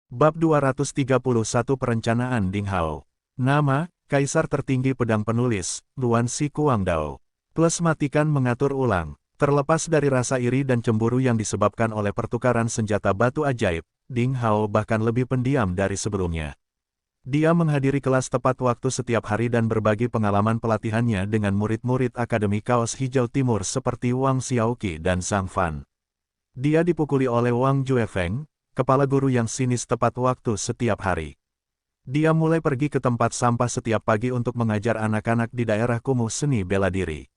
Bab 231 Perencanaan Ding Hao. Nama, Kaisar Tertinggi Pedang Penulis, Luan Si Kuangdao. Plus matikan mengatur ulang. Terlepas dari rasa iri dan cemburu yang disebabkan oleh pertukaran senjata batu ajaib, Ding Hao bahkan lebih pendiam dari sebelumnya. Dia menghadiri kelas tepat waktu setiap hari dan berbagi pengalaman pelatihannya dengan murid-murid Akademi Kaos Hijau Timur seperti Wang Xiaoqi dan Zhang Fan. Dia dipukuli oleh Wang Juefeng, kepala guru yang sinis tepat waktu setiap hari. Dia mulai pergi ke tempat sampah setiap pagi untuk mengajar anak-anak di daerah kumuh seni bela diri.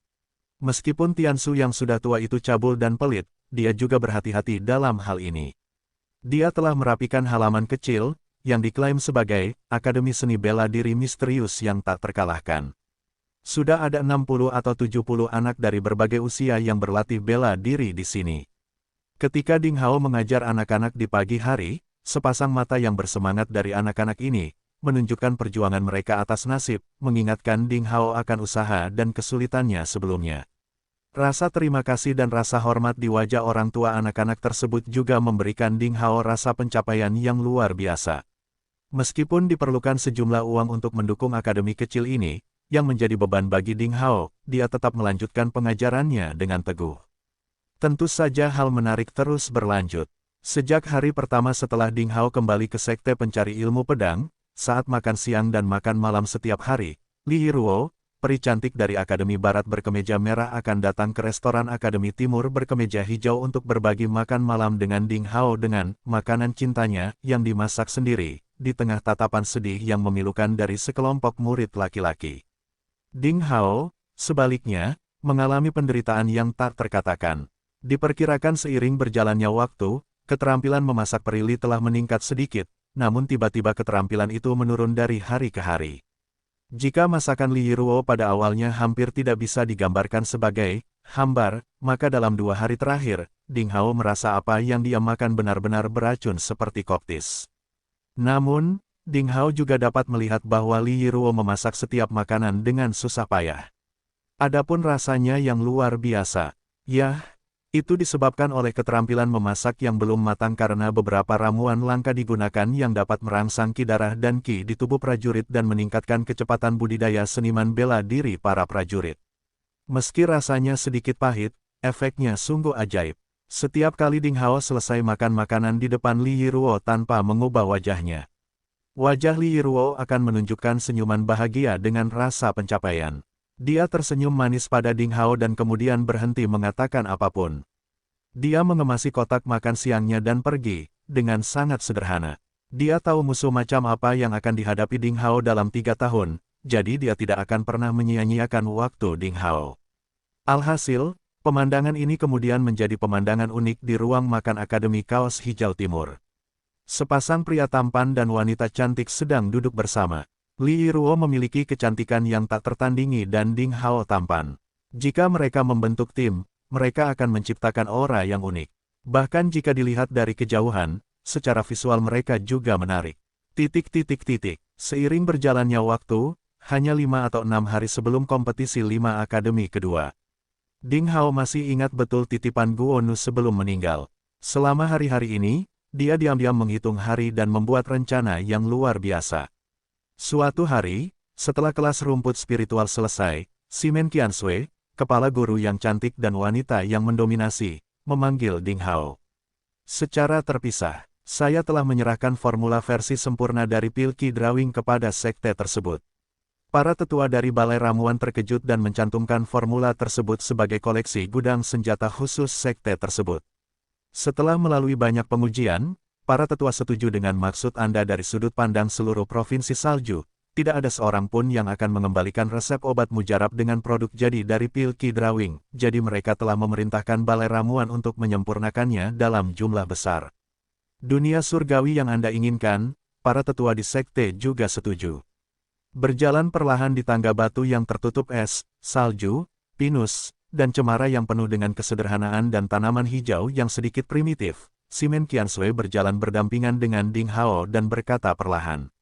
Meskipun Tiansu yang sudah tua itu cabul dan pelit, dia juga berhati-hati dalam hal ini. Dia telah merapikan halaman kecil, yang diklaim sebagai Akademi Seni Bela Diri Misterius yang tak terkalahkan. Sudah ada 60 atau 70 anak dari berbagai usia yang berlatih bela diri di sini. Ketika Ding Hao mengajar anak-anak di pagi hari, sepasang mata yang bersemangat dari anak-anak ini, menunjukkan perjuangan mereka atas nasib, mengingatkan Ding Hao akan usaha dan kesulitannya sebelumnya. Rasa terima kasih dan rasa hormat di wajah orang tua anak-anak tersebut juga memberikan Ding Hao rasa pencapaian yang luar biasa. Meskipun diperlukan sejumlah uang untuk mendukung akademi kecil ini, yang menjadi beban bagi Ding Hao, dia tetap melanjutkan pengajarannya dengan teguh. Tentu saja hal menarik terus berlanjut. Sejak hari pertama setelah Ding Hao kembali ke Sekte Pencari Ilmu Pedang, saat makan siang dan makan malam setiap hari, Li Yiruo, peri cantik dari Akademi Barat berkemeja merah akan datang ke restoran Akademi Timur berkemeja hijau untuk berbagi makan malam dengan Ding Hao dengan makanan cintanya yang dimasak sendiri, di tengah tatapan sedih yang memilukan dari sekelompok murid laki-laki. Ding Hao, sebaliknya, mengalami penderitaan yang tak terkatakan. Diperkirakan seiring berjalannya waktu, keterampilan memasak Perili telah meningkat sedikit, namun tiba-tiba keterampilan itu menurun dari hari ke hari. Jika masakan Li Yiruo pada awalnya hampir tidak bisa digambarkan sebagai hambar, maka dalam 2 hari terakhir, Ding Hao merasa apa yang dia makan benar-benar beracun seperti koktis. Namun, Ding Hao juga dapat melihat bahwa Li Yiruo memasak setiap makanan dengan susah payah. Adapun rasanya yang luar biasa, itu disebabkan oleh keterampilan memasak yang belum matang karena beberapa ramuan langka digunakan yang dapat merangsang ki darah dan ki di tubuh prajurit dan meningkatkan kecepatan budidaya seniman bela diri para prajurit. Meski rasanya sedikit pahit, efeknya sungguh ajaib. Setiap kali Ding Hao selesai makan makanan di depan Li Yiruo tanpa mengubah wajahnya, wajah Li Yiruo akan menunjukkan senyuman bahagia dengan rasa pencapaian. Dia tersenyum manis pada Ding Hao dan kemudian berhenti mengatakan apapun. Dia mengemasi kotak makan siangnya dan pergi, dengan sangat sederhana. Dia tahu musuh macam apa yang akan dihadapi Ding Hao dalam 3 tahun, jadi dia tidak akan pernah menyia-nyiakan waktu Ding Hao. Alhasil, pemandangan ini kemudian menjadi pemandangan unik di ruang makan Akademi Kaos Hijau Timur. Sepasang pria tampan dan wanita cantik sedang duduk bersama. Li Yiruo memiliki kecantikan yang tak tertandingi dan Ding Hao tampan. Jika mereka membentuk tim, mereka akan menciptakan aura yang unik. Bahkan jika dilihat dari kejauhan, secara visual mereka juga menarik. Seiring berjalannya waktu, hanya 5 atau 6 hari sebelum kompetisi 5 akademi kedua, Ding Hao masih ingat betul titipan Guonu sebelum meninggal. Selama hari-hari ini, dia diam-diam menghitung hari dan membuat rencana yang luar biasa. Suatu hari, setelah kelas rumput spiritual selesai, Simen Qiansui, kepala guru yang cantik dan wanita yang mendominasi, memanggil Ding Hao. Secara terpisah, saya telah menyerahkan formula versi sempurna dari pil Qi Drawing kepada sekte tersebut. Para tetua dari Balai Ramuan terkejut dan mencantumkan formula tersebut sebagai koleksi gudang senjata khusus sekte tersebut. Setelah melalui banyak pengujian, para tetua setuju dengan maksud Anda dari sudut pandang seluruh provinsi salju. Tidak ada seorang pun yang akan mengembalikan resep obat mujarab dengan produk jadi dari pil Qi Drawing, jadi mereka telah memerintahkan Balai Ramuan untuk menyempurnakannya dalam jumlah besar. Dunia surgawi yang Anda inginkan, para tetua di sekte juga setuju. Berjalan perlahan di tangga batu yang tertutup es, salju, pinus, dan cemara yang penuh dengan kesederhanaan dan tanaman hijau yang sedikit primitif, Simen Qiansui berjalan berdampingan dengan Ding Hao dan berkata perlahan.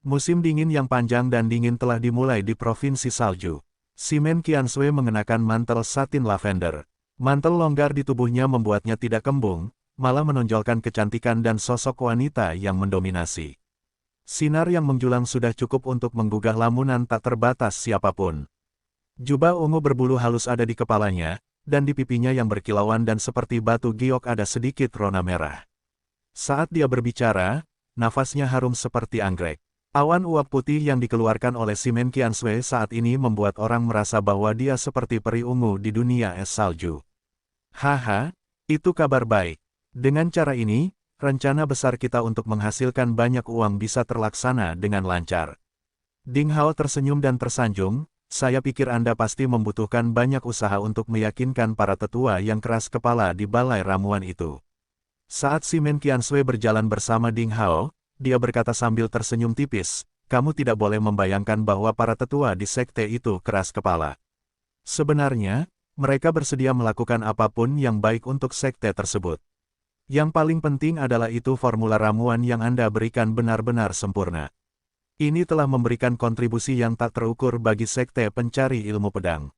Musim dingin yang panjang dan dingin telah dimulai di Provinsi Salju. Simen Qiansui mengenakan mantel satin lavender. Mantel longgar di tubuhnya membuatnya tidak kembung, malah menonjolkan kecantikan dan sosok wanita yang mendominasi. Sinar yang menjulang sudah cukup untuk menggugah lamunan tak terbatas siapapun. Jubah ungu berbulu halus ada di kepalanya, dan di pipinya yang berkilauan dan seperti batu giok ada sedikit rona merah. Saat dia berbicara, nafasnya harum seperti anggrek. Awan uap putih yang dikeluarkan oleh Simen Qiansui saat ini membuat orang merasa bahwa dia seperti peri ungu di dunia es salju. Haha, itu kabar baik. Dengan cara ini, rencana besar kita untuk menghasilkan banyak uang bisa terlaksana dengan lancar. Ding Hao tersenyum dan tersanjung, saya pikir Anda pasti membutuhkan banyak usaha untuk meyakinkan para tetua yang keras kepala di balai ramuan itu. Saat Simen Qiansui berjalan bersama Ding Hao, dia berkata sambil tersenyum tipis, kamu tidak boleh membayangkan bahwa para tetua di sekte itu keras kepala. Sebenarnya, mereka bersedia melakukan apapun yang baik untuk sekte tersebut. Yang paling penting adalah itu formula ramuan yang Anda berikan benar-benar sempurna. Ini telah memberikan kontribusi yang tak terukur bagi sekte pencari ilmu pedang.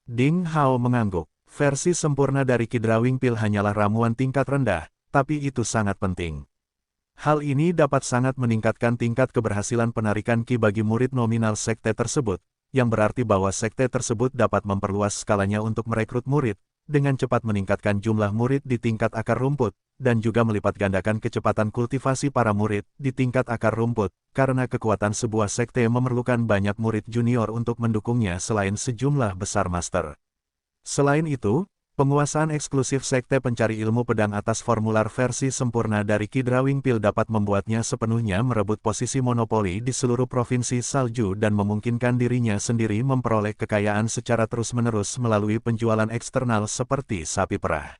Ding Hao mengangguk. Versi sempurna dari Ki Drawing Pill hanyalah ramuan tingkat rendah, tapi itu sangat penting. Hal ini dapat sangat meningkatkan tingkat keberhasilan penarikan Ki bagi murid nominal sekte tersebut, yang berarti bahwa sekte tersebut dapat memperluas skalanya untuk merekrut murid, dengan cepat meningkatkan jumlah murid di tingkat akar rumput, dan juga melipat gandakan kecepatan kultivasi para murid di tingkat akar rumput, karena kekuatan sebuah sekte memerlukan banyak murid junior untuk mendukungnya selain sejumlah besar master. Selain itu, penguasaan eksklusif sekte pencari ilmu pedang atas formular versi sempurna dari Ki Drawing Pill dapat membuatnya sepenuhnya merebut posisi monopoli di seluruh provinsi salju dan memungkinkan dirinya sendiri memperoleh kekayaan secara terus-menerus melalui penjualan eksternal seperti sapi perah.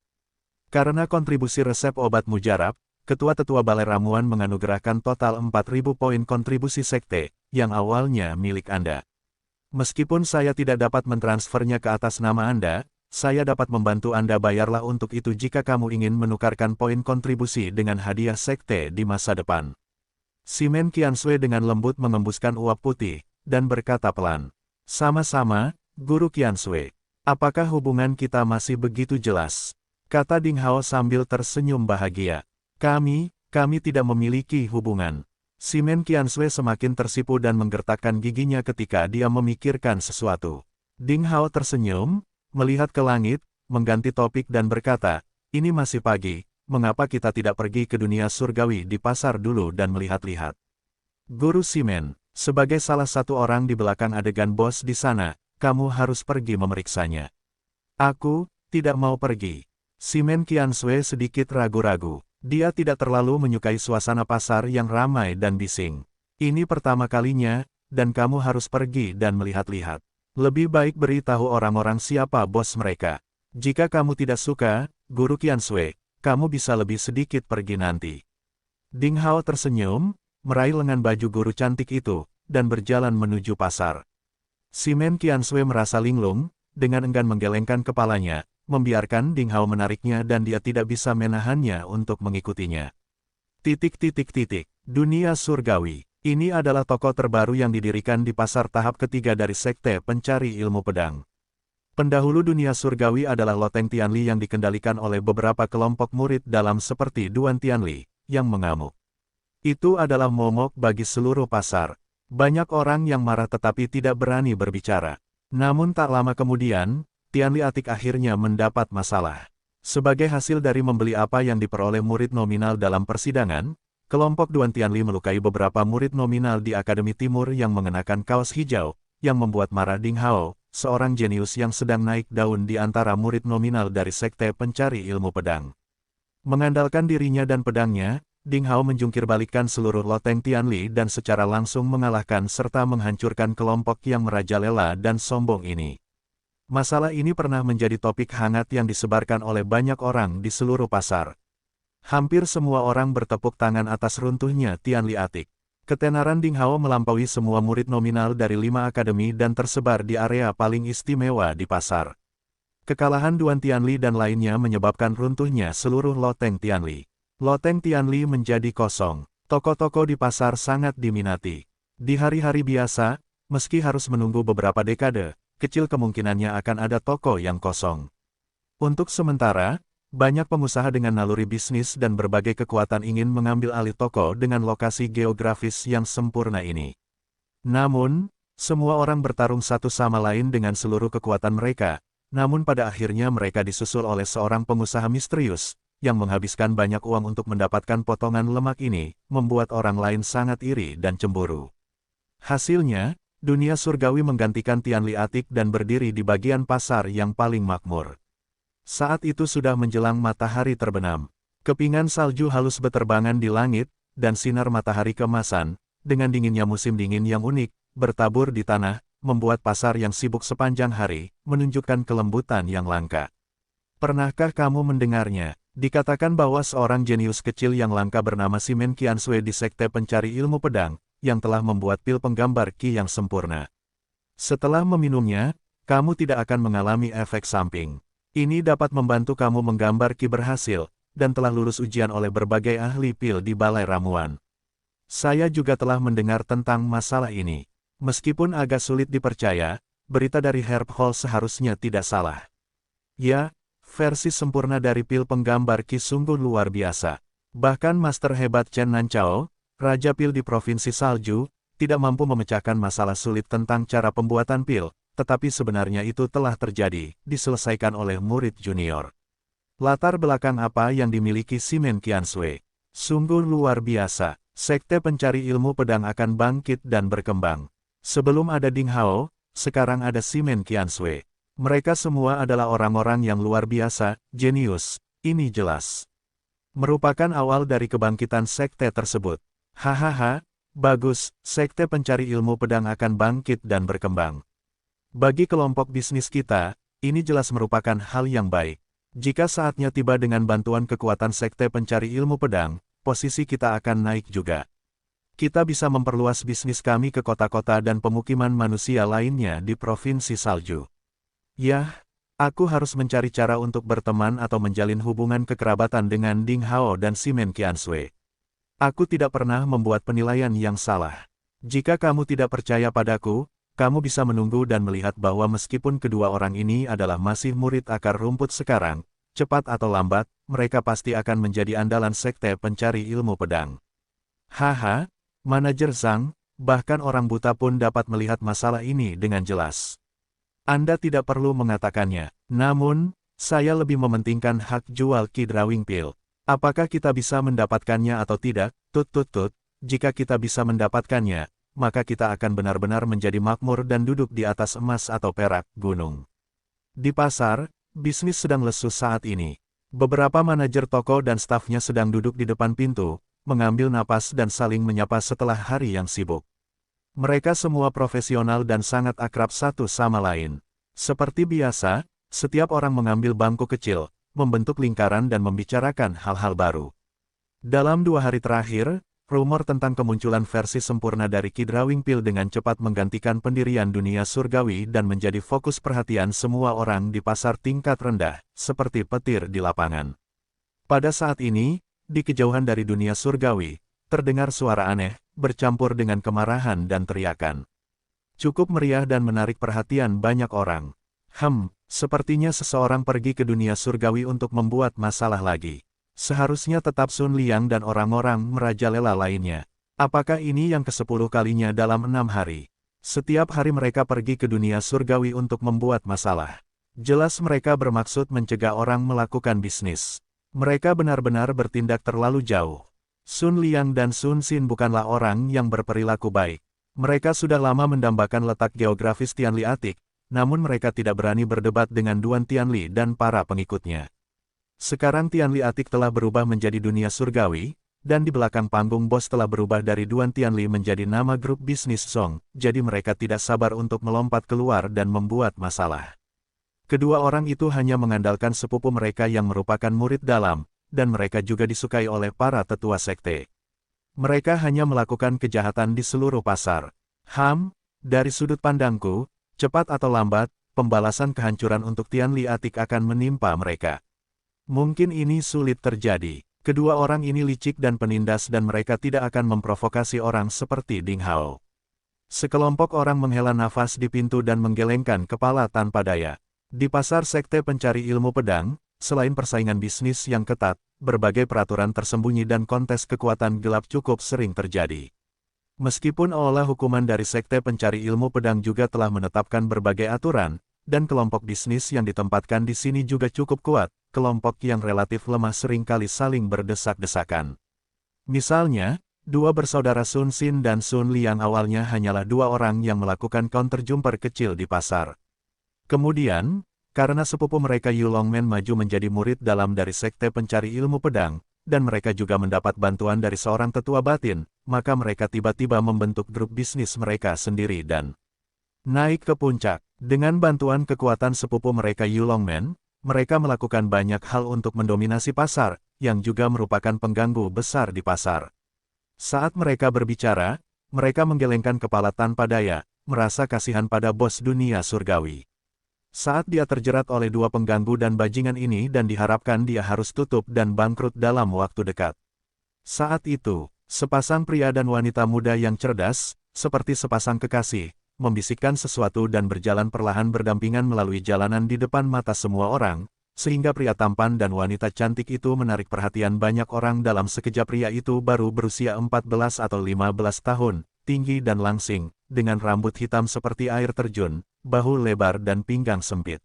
Karena kontribusi resep obat mujarab, ketua-tetua balai ramuan menganugerahkan total 4.000 poin kontribusi sekte, yang awalnya milik Anda. Meskipun saya tidak dapat mentransfernya ke atas nama Anda, saya dapat membantu Anda bayarlah untuk itu jika kamu ingin menukarkan poin kontribusi dengan hadiah sekte di masa depan. Simen Qiansui dengan lembut mengembuskan uap putih, dan berkata pelan. Sama-sama, Guru Qiansui. Apakah hubungan kita masih begitu jelas? Kata Ding Hao sambil tersenyum bahagia. Kami tidak memiliki hubungan. Simen Qiansui semakin tersipu dan menggertakkan giginya ketika dia memikirkan sesuatu. Ding Hao tersenyum, melihat ke langit, mengganti topik dan berkata, ini masih pagi, mengapa kita tidak pergi ke dunia surgawi di pasar dulu dan melihat-lihat? Guru Simen, sebagai salah satu orang di belakang adegan bos di sana, kamu harus pergi memeriksanya. Aku tidak mau pergi. Simen Qiansui sedikit ragu-ragu. Dia tidak terlalu menyukai suasana pasar yang ramai dan bising. Ini pertama kalinya, dan kamu harus pergi dan melihat-lihat. Lebih baik beritahu orang-orang siapa bos mereka. Jika kamu tidak suka, Guru Qiansui, kamu bisa lebih sedikit pergi nanti. Ding Hao tersenyum, meraih lengan baju guru cantik itu, dan berjalan menuju pasar. Simen Qiansui merasa linglung, dengan enggan menggelengkan kepalanya, membiarkan Ding Hao menariknya dan dia tidak bisa menahannya untuk mengikutinya. Dunia surgawi. Ini adalah toko terbaru yang didirikan di pasar tahap ketiga dari sekte pencari ilmu pedang. Pendahulu dunia surgawi adalah Loteng Tianli yang dikendalikan oleh beberapa kelompok murid dalam seperti Duan Tianli, yang mengamuk. Itu adalah momok bagi seluruh pasar. Banyak orang yang marah tetapi tidak berani berbicara. Namun tak lama kemudian, Tianli Atik akhirnya mendapat masalah. Sebagai hasil dari membeli apa yang diperoleh murid nominal dalam persidangan, kelompok Duan Tianli melukai beberapa murid nominal di Akademi Timur yang mengenakan kaos hijau, yang membuat marah Ding Hao, seorang jenius yang sedang naik daun di antara murid nominal dari sekte pencari ilmu pedang. Mengandalkan dirinya dan pedangnya, Ding Hao menjungkir balikkan seluruh Loteng Tianli dan secara langsung mengalahkan serta menghancurkan kelompok yang merajalela dan sombong ini. Masalah ini pernah menjadi topik hangat yang disebarkan oleh banyak orang di seluruh pasar. Hampir semua orang bertepuk tangan atas runtuhnya Tianli Atik. Ketenaran Ding Hao melampaui semua murid nominal dari 5 akademi dan tersebar di area paling istimewa di pasar. Kekalahan Duan Tianli dan lainnya menyebabkan runtuhnya seluruh Loteng Tianli. Loteng Tianli menjadi kosong. Toko-toko di pasar sangat diminati. Di hari-hari biasa, meski harus menunggu beberapa dekade, kecil kemungkinannya akan ada toko yang kosong. Untuk sementara, Banyak pengusaha dengan naluri bisnis dan berbagai kekuatan ingin mengambil alih toko dengan lokasi geografis yang sempurna ini. Namun, semua orang bertarung satu sama lain dengan seluruh kekuatan mereka, namun pada akhirnya mereka disusul oleh seorang pengusaha misterius, yang menghabiskan banyak uang untuk mendapatkan potongan lemak ini, membuat orang lain sangat iri dan cemburu. Hasilnya, dunia surgawi menggantikan Tianli Atik dan berdiri di bagian pasar yang paling makmur. Saat itu sudah menjelang matahari terbenam. Kepingan salju halus beterbangan di langit, dan sinar matahari keemasan, dengan dinginnya musim dingin yang unik, bertabur di tanah, membuat pasar yang sibuk sepanjang hari, menunjukkan kelembutan yang langka. Pernahkah kamu mendengarnya? Dikatakan bahwa seorang jenius kecil yang langka bernama Simen Qiansui di Sekte Pencari Ilmu Pedang, yang telah membuat pil penggambar Qi yang sempurna. Setelah meminumnya, kamu tidak akan mengalami efek samping. Ini dapat membantu kamu menggambar Qi berhasil, dan telah lulus ujian oleh berbagai ahli pil di balai ramuan. Saya juga telah mendengar tentang masalah ini. Meskipun agak sulit dipercaya, berita dari Herb Hall seharusnya tidak salah. Ya, versi sempurna dari pil penggambar Qi sungguh luar biasa. Bahkan Master Hebat Chen Nanchao, Raja Pil di Provinsi Salju, tidak mampu memecahkan masalah sulit tentang cara pembuatan pil, tetapi sebenarnya itu telah terjadi, diselesaikan oleh murid junior. Latar belakang apa yang dimiliki Simen Qiansui? Sungguh luar biasa, Sekte Pencari Ilmu Pedang akan bangkit dan berkembang. Sebelum ada Ding Hao, sekarang ada Simen Qiansui. Mereka semua adalah orang-orang yang luar biasa, jenius, ini jelas. Merupakan awal dari kebangkitan sekte tersebut. Hahaha, bagus, Sekte Pencari Ilmu Pedang akan bangkit dan berkembang. Bagi kelompok bisnis kita, ini jelas merupakan hal yang baik. Jika saatnya tiba dengan bantuan kekuatan Sekte Pencari Ilmu Pedang, posisi kita akan naik juga. Kita bisa memperluas bisnis kami ke kota-kota dan pemukiman manusia lainnya di Provinsi Salju. Yah, aku harus mencari cara untuk berteman atau menjalin hubungan kekerabatan dengan Ding Hao dan Simen Qiansui. Aku tidak pernah membuat penilaian yang salah. Jika kamu tidak percaya padaku, kamu bisa menunggu dan melihat bahwa meskipun kedua orang ini adalah masih murid akar rumput sekarang, cepat atau lambat, mereka pasti akan menjadi andalan Sekte Pencari Ilmu Pedang. Haha, Manajer Zhang, bahkan orang buta pun dapat melihat masalah ini dengan jelas. Anda tidak perlu mengatakannya, namun, saya lebih mementingkan hak jual Qi Drawing Pil. Apakah kita bisa mendapatkannya atau tidak? Jika kita bisa mendapatkannya, maka kita akan benar-benar menjadi makmur dan duduk di atas emas atau perak gunung. Di pasar, bisnis sedang lesu saat ini. Beberapa manajer toko dan stafnya sedang duduk di depan pintu, mengambil napas dan saling menyapa setelah hari yang sibuk. Mereka semua profesional dan sangat akrab satu sama lain. Seperti biasa, setiap orang mengambil bangku kecil, membentuk lingkaran dan membicarakan hal-hal baru. Dalam 2 hari terakhir, rumor tentang kemunculan versi sempurna dari Qi Drawing Pil dengan cepat menggantikan pendirian dunia surgawi dan menjadi fokus perhatian semua orang di pasar tingkat rendah, seperti petir di lapangan. Pada saat ini, di kejauhan dari dunia surgawi, terdengar suara aneh, bercampur dengan kemarahan dan teriakan. Cukup meriah dan menarik perhatian banyak orang. Sepertinya seseorang pergi ke dunia surgawi untuk membuat masalah lagi. Seharusnya tetap Sun Liang dan orang-orang merajalela lainnya. Apakah ini yang ke-10 kalinya dalam 6 hari? Setiap hari mereka pergi ke dunia surgawi untuk membuat masalah. Jelas mereka bermaksud mencegah orang melakukan bisnis. Mereka benar-benar bertindak terlalu jauh. Sun Liang dan Sun Xin bukanlah orang yang berperilaku baik. Mereka sudah lama mendambakan letak geografis Tianli Atik, namun mereka tidak berani berdebat dengan Duan Tianli dan para pengikutnya. Sekarang Tianli Atik telah berubah menjadi dunia surgawi, dan di belakang panggung bos telah berubah dari Duan Tianli menjadi nama grup bisnis Song, jadi mereka tidak sabar untuk melompat keluar dan membuat masalah. Kedua orang itu hanya mengandalkan sepupu mereka yang merupakan murid dalam, dan mereka juga disukai oleh para tetua sekte. Mereka hanya melakukan kejahatan di seluruh pasar. Dari sudut pandangku, cepat atau lambat, pembalasan kehancuran untuk Tianli Atik akan menimpa mereka. Mungkin ini sulit terjadi. Kedua orang ini licik dan penindas dan mereka tidak akan memprovokasi orang seperti Ding Hao. Sekelompok orang menghela nafas di pintu dan menggelengkan kepala tanpa daya. Di pasar Sekte Pencari Ilmu Pedang, selain persaingan bisnis yang ketat, berbagai peraturan tersembunyi dan kontes kekuatan gelap cukup sering terjadi. Meskipun olah hukuman dari Sekte Pencari Ilmu Pedang juga telah menetapkan berbagai aturan, dan kelompok bisnis yang ditempatkan di sini juga cukup kuat, kelompok yang relatif lemah seringkali saling berdesak-desakan. Misalnya, dua bersaudara Sun Xin dan Sun Li yang awalnya hanyalah dua orang yang melakukan counter-jumper kecil di pasar. Kemudian, karena sepupu mereka Yu Longmen maju menjadi murid dalam dari Sekte Pencari Ilmu Pedang, dan mereka juga mendapat bantuan dari seorang tetua batin, maka mereka tiba-tiba membentuk grup bisnis mereka sendiri dan naik ke puncak. Dengan bantuan kekuatan sepupu mereka Yu Longmen, mereka melakukan banyak hal untuk mendominasi pasar, yang juga merupakan pengganggu besar di pasar. Saat mereka berbicara, mereka menggelengkan kepala tanpa daya, merasa kasihan pada bos dunia surgawi. Saat dia terjerat oleh dua pengganggu dan bajingan ini dan diharapkan dia harus tutup dan bangkrut dalam waktu dekat. Saat itu, sepasang pria dan wanita muda yang cerdas, seperti sepasang kekasih, membisikkan sesuatu dan berjalan perlahan berdampingan melalui jalanan di depan mata semua orang, sehingga pria tampan dan wanita cantik itu menarik perhatian banyak orang. Dalam sekejap pria itu baru berusia 14 atau 15 tahun, tinggi dan langsing, dengan rambut hitam seperti air terjun, bahu lebar dan pinggang sempit.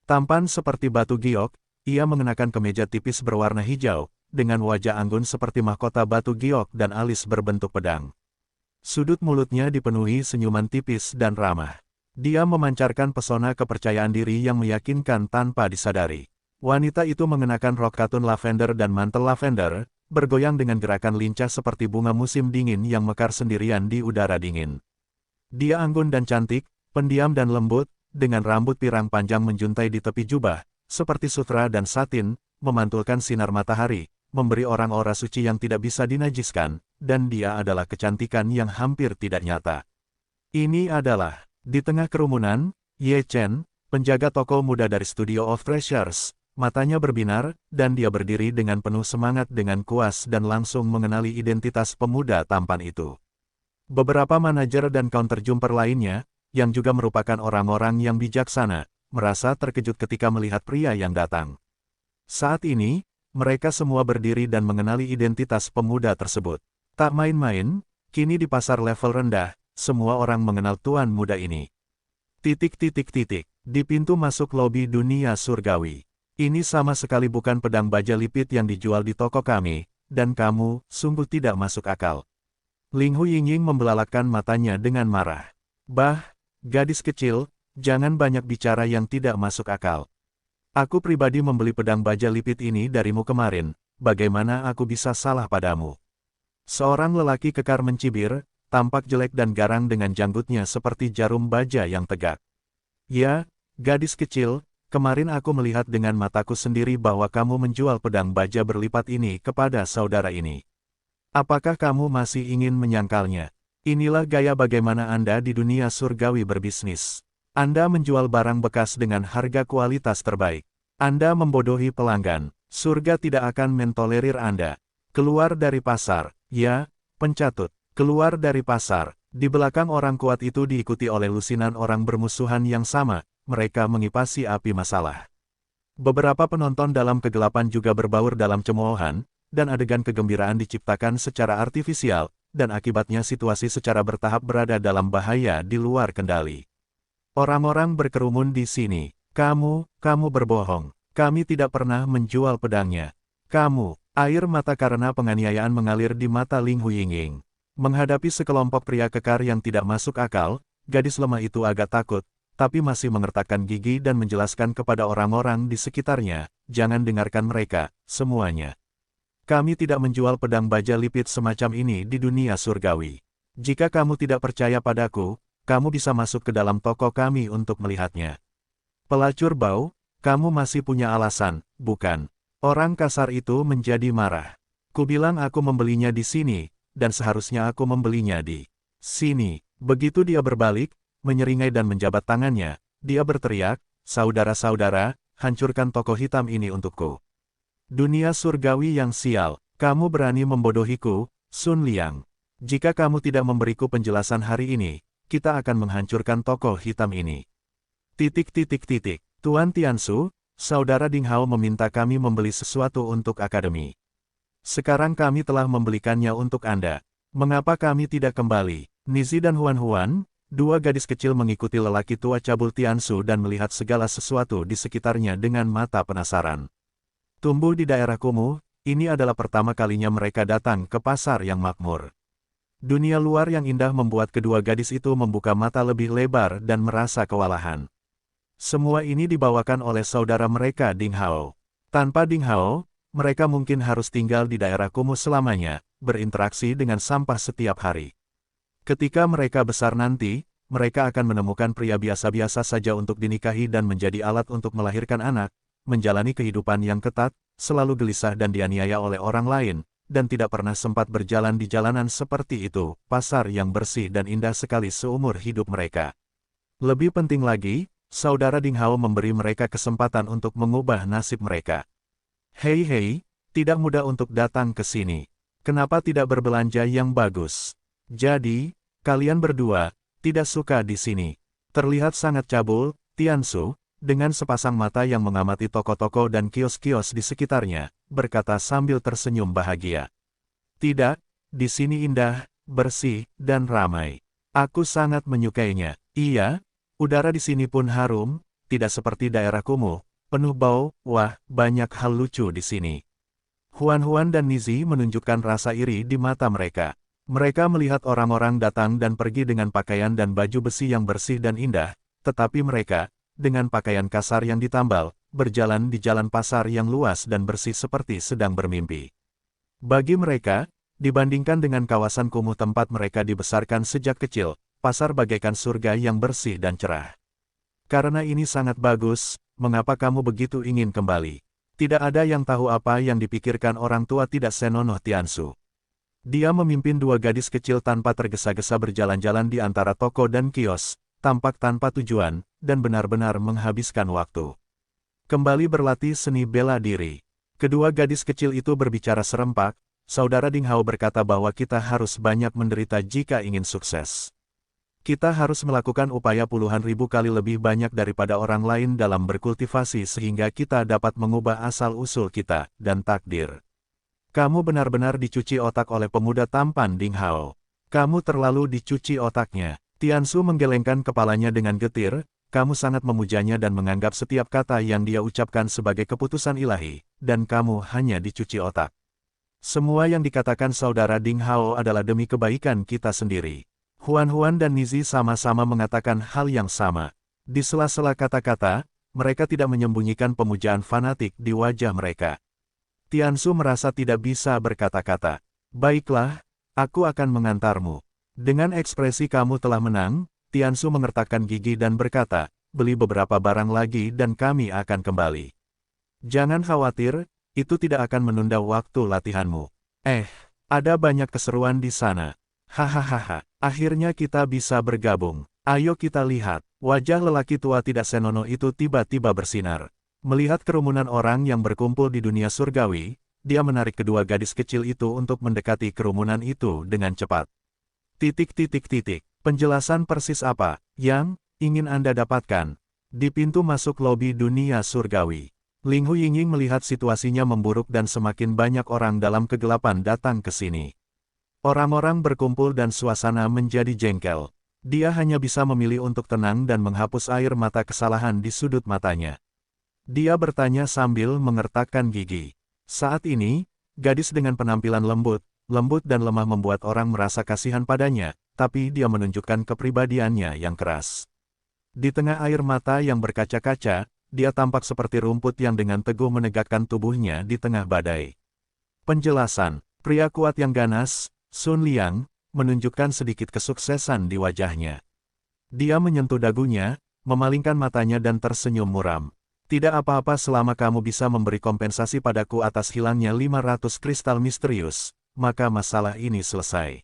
Tampan seperti batu giok, ia mengenakan kemeja tipis berwarna hijau, dengan wajah anggun seperti mahkota batu giok dan alis berbentuk pedang. Sudut mulutnya dipenuhi senyuman tipis dan ramah. Dia memancarkan pesona kepercayaan diri yang meyakinkan tanpa disadari. Wanita itu mengenakan rok katun lavender dan mantel lavender, bergoyang dengan gerakan lincah seperti bunga musim dingin yang mekar sendirian di udara dingin. Dia anggun dan cantik, pendiam dan lembut, dengan rambut pirang panjang menjuntai di tepi jubah, seperti sutra dan satin, memantulkan sinar matahari, memberi orang aura suci yang tidak bisa dinajiskan, dan dia adalah kecantikan yang hampir tidak nyata. Ini adalah, di tengah kerumunan, Ye Chen, penjaga toko muda dari Studio of Treasures, matanya berbinar, dan dia berdiri dengan penuh semangat dengan kuas dan langsung mengenali identitas pemuda tampan itu. Beberapa manajer dan counter-jumper lainnya, yang juga merupakan orang-orang yang bijaksana, merasa terkejut ketika melihat pria yang datang. Saat ini, mereka semua berdiri dan mengenali identitas pemuda tersebut. Tak main-main, kini di pasar level rendah, semua orang mengenal tuan muda ini. Di pintu masuk lobi dunia surgawi. Ini sama sekali bukan pedang baja lipit yang dijual di toko kami, dan kamu, sungguh tidak masuk akal. Ling Hu Yingying membelalakkan matanya dengan marah. Bah, gadis kecil, jangan banyak bicara yang tidak masuk akal. Aku pribadi membeli pedang baja lipit ini darimu kemarin, bagaimana aku bisa salah padamu? Seorang lelaki kekar mencibir, tampak jelek dan garang dengan janggutnya seperti jarum baja yang tegak. Ya, gadis kecil, kemarin aku melihat dengan mataku sendiri bahwa kamu menjual pedang baja berlipat ini kepada saudara ini. Apakah kamu masih ingin menyangkalnya? Inilah gaya bagaimana Anda di dunia surgawi berbisnis. Anda menjual barang bekas dengan harga kualitas terbaik. Anda membodohi pelanggan. Surga tidak akan mentolerir Anda. Keluar dari pasar. Ya, pencatut. Keluar dari pasar. Di belakang orang kuat itu diikuti oleh lusinan orang bermusuhan yang sama. Mereka mengipasi api masalah. Beberapa penonton dalam kegelapan juga berbaur dalam cemoohan, dan adegan kegembiraan diciptakan secara artifisial, dan akibatnya situasi secara bertahap berada dalam bahaya di luar kendali. Orang-orang berkerumun di sini. Kamu berbohong. Kami tidak pernah menjual pedangnya. Kamu, air mata karena penganiayaan mengalir di mata Ling Hu Yingying. Menghadapi sekelompok pria kekar yang tidak masuk akal, gadis lemah itu agak takut, tapi masih mengertakkan gigi dan menjelaskan kepada orang-orang di sekitarnya, jangan dengarkan mereka, semuanya. Kami tidak menjual pedang baja lipit semacam ini di dunia surgawi. Jika kamu tidak percaya padaku, kamu bisa masuk ke dalam toko kami untuk melihatnya. Pelacur bau, kamu masih punya alasan, bukan? Orang kasar itu menjadi marah. Kubilang aku membelinya di sini, dan seharusnya aku membelinya di sini. Begitu dia berbalik, menyeringai dan menjabat tangannya, dia berteriak, saudara-saudara, hancurkan toko hitam ini untukku. Dunia surgawi yang sial, kamu berani membodohiku, Sun Liang. Jika kamu tidak memberiku penjelasan hari ini, kita akan menghancurkan toko hitam ini. Tuan Tiansu, Saudara Ding Hao meminta kami membeli sesuatu untuk akademi. Sekarang kami telah membelikannya untuk Anda. Mengapa kami tidak kembali? Nizi dan Huan Huan, dua gadis kecil mengikuti lelaki tua cabul Tiansu dan melihat segala sesuatu di sekitarnya dengan mata penasaran. Tumbuh di daerah kumuh, ini adalah pertama kalinya mereka datang ke pasar yang makmur. Dunia luar yang indah membuat kedua gadis itu membuka mata lebih lebar dan merasa kewalahan. Semua ini dibawakan oleh saudara mereka Ding Hao. Tanpa Ding Hao, mereka mungkin harus tinggal di daerah kumuh selamanya, berinteraksi dengan sampah setiap hari. Ketika mereka besar nanti, mereka akan menemukan pria biasa-biasa saja untuk dinikahi dan menjadi alat untuk melahirkan anak, menjalani kehidupan yang ketat, selalu gelisah dan dianiaya oleh orang lain, dan tidak pernah sempat berjalan di jalanan seperti itu, pasar yang bersih dan indah sekali seumur hidup mereka. Lebih penting lagi, saudara Ding Hao memberi mereka kesempatan untuk mengubah nasib mereka. Hei, tidak mudah untuk datang ke sini. Kenapa tidak berbelanja yang bagus? Jadi, kalian berdua, tidak suka di sini. Terlihat sangat cabul, Tiansu, dengan sepasang mata yang mengamati toko-toko dan kios-kios di sekitarnya, berkata sambil tersenyum bahagia. Tidak, di sini indah, bersih, dan ramai. Aku sangat menyukainya. Iya, udara di sini pun harum, tidak seperti daerah kumuh. Penuh bau, wah, banyak hal lucu di sini. Huan Huan dan Nizi menunjukkan rasa iri di mata mereka. Mereka melihat orang-orang datang dan pergi dengan pakaian dan baju besi yang bersih dan indah, tetapi mereka, dengan pakaian kasar yang ditambal, berjalan di jalan pasar yang luas dan bersih seperti sedang bermimpi. Bagi mereka, dibandingkan dengan kawasan kumuh tempat mereka dibesarkan sejak kecil, pasar bagaikan surga yang bersih dan cerah. Karena ini sangat bagus, mengapa kamu begitu ingin kembali? Tidak ada yang tahu apa yang dipikirkan orang tua tidak senonoh Tiansu. Dia memimpin dua gadis kecil tanpa tergesa-gesa berjalan-jalan di antara toko dan kios, tampak tanpa tujuan, dan benar-benar menghabiskan waktu. Kembali berlatih seni bela diri. Kedua gadis kecil itu berbicara serempak, saudara Ding Hao berkata bahwa kita harus banyak menderita jika ingin sukses. Kita harus melakukan upaya puluhan ribu kali lebih banyak daripada orang lain dalam berkultivasi sehingga kita dapat mengubah asal-usul kita dan takdir. Kamu benar-benar dicuci otak oleh pemuda tampan Ding Hao. Kamu terlalu dicuci otaknya. Tiansu menggelengkan kepalanya dengan getir, kamu sangat memujanya dan menganggap setiap kata yang dia ucapkan sebagai keputusan ilahi, dan kamu hanya dicuci otak. Semua yang dikatakan saudara Ding Hao adalah demi kebaikan kita sendiri. Huan Huan dan Nizi sama-sama mengatakan hal yang sama. Di sela-sela kata-kata, mereka tidak menyembunyikan pemujaan fanatik di wajah mereka. Tiansu merasa tidak bisa berkata-kata. Baiklah, aku akan mengantarmu. Dengan ekspresi kamu telah menang, Tiansu mengertakkan gigi dan berkata, beli beberapa barang lagi dan kami akan kembali. Jangan khawatir, itu tidak akan menunda waktu latihanmu. Ada banyak keseruan di sana. Hahaha, akhirnya kita bisa bergabung. Ayo kita lihat. Wajah lelaki tua tidak senonoh itu tiba-tiba bersinar. Melihat kerumunan orang yang berkumpul di dunia surgawi, dia menarik kedua gadis kecil itu untuk mendekati kerumunan itu dengan cepat. Penjelasan persis apa yang ingin Anda dapatkan? Di pintu masuk lobi dunia surgawi. Ling Hu Yingying melihat situasinya memburuk dan semakin banyak orang dalam kegelapan datang ke sini. Orang-orang berkumpul dan suasana menjadi jengkel. Dia hanya bisa memilih untuk tenang dan menghapus air mata kesalahan di sudut matanya. Dia bertanya sambil mengertakkan gigi. Saat ini, gadis dengan penampilan lembut dan lemah membuat orang merasa kasihan padanya, tapi dia menunjukkan kepribadiannya yang keras. Di tengah air mata yang berkaca-kaca, dia tampak seperti rumput yang dengan teguh menegakkan tubuhnya di tengah badai. Penjelasan, pria kuat yang ganas, Sun Liang, menunjukkan sedikit kesuksesan di wajahnya. Dia menyentuh dagunya, memalingkan matanya dan tersenyum muram. Tidak apa-apa selama kamu bisa memberi kompensasi padaku atas hilangnya 500 kristal misterius, maka masalah ini selesai.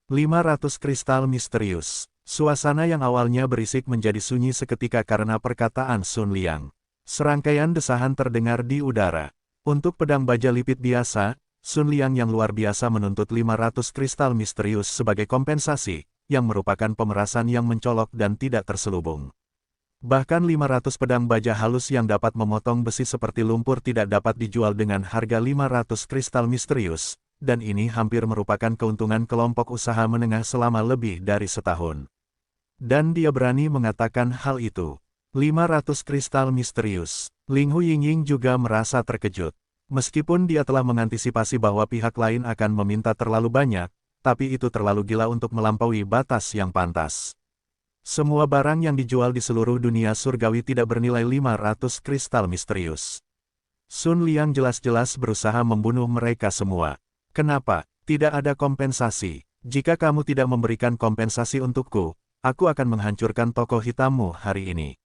500 kristal misterius. Suasana yang awalnya berisik menjadi sunyi seketika karena perkataan Sun Liang. Serangkaian desahan terdengar di udara. Untuk pedang baja lipit biasa, Sun Liang yang luar biasa menuntut 500 kristal misterius sebagai kompensasi, yang merupakan pemerasan yang mencolok dan tidak terselubung. Bahkan 500 pedang baja halus yang dapat memotong besi seperti lumpur tidak dapat dijual dengan harga 500 kristal misterius, dan ini hampir merupakan keuntungan kelompok usaha menengah selama lebih dari setahun. Dan dia berani mengatakan hal itu. 500 kristal misterius. Ling Hu Yingying juga merasa terkejut. Meskipun dia telah mengantisipasi bahwa pihak lain akan meminta terlalu banyak, tapi itu terlalu gila untuk melampaui batas yang pantas. Semua barang yang dijual di seluruh dunia surgawi tidak bernilai 500 kristal misterius. Sun Liang jelas-jelas berusaha membunuh mereka semua. Kenapa? Tidak ada kompensasi. Jika kamu tidak memberikan kompensasi untukku, aku akan menghancurkan toko hitammu hari ini.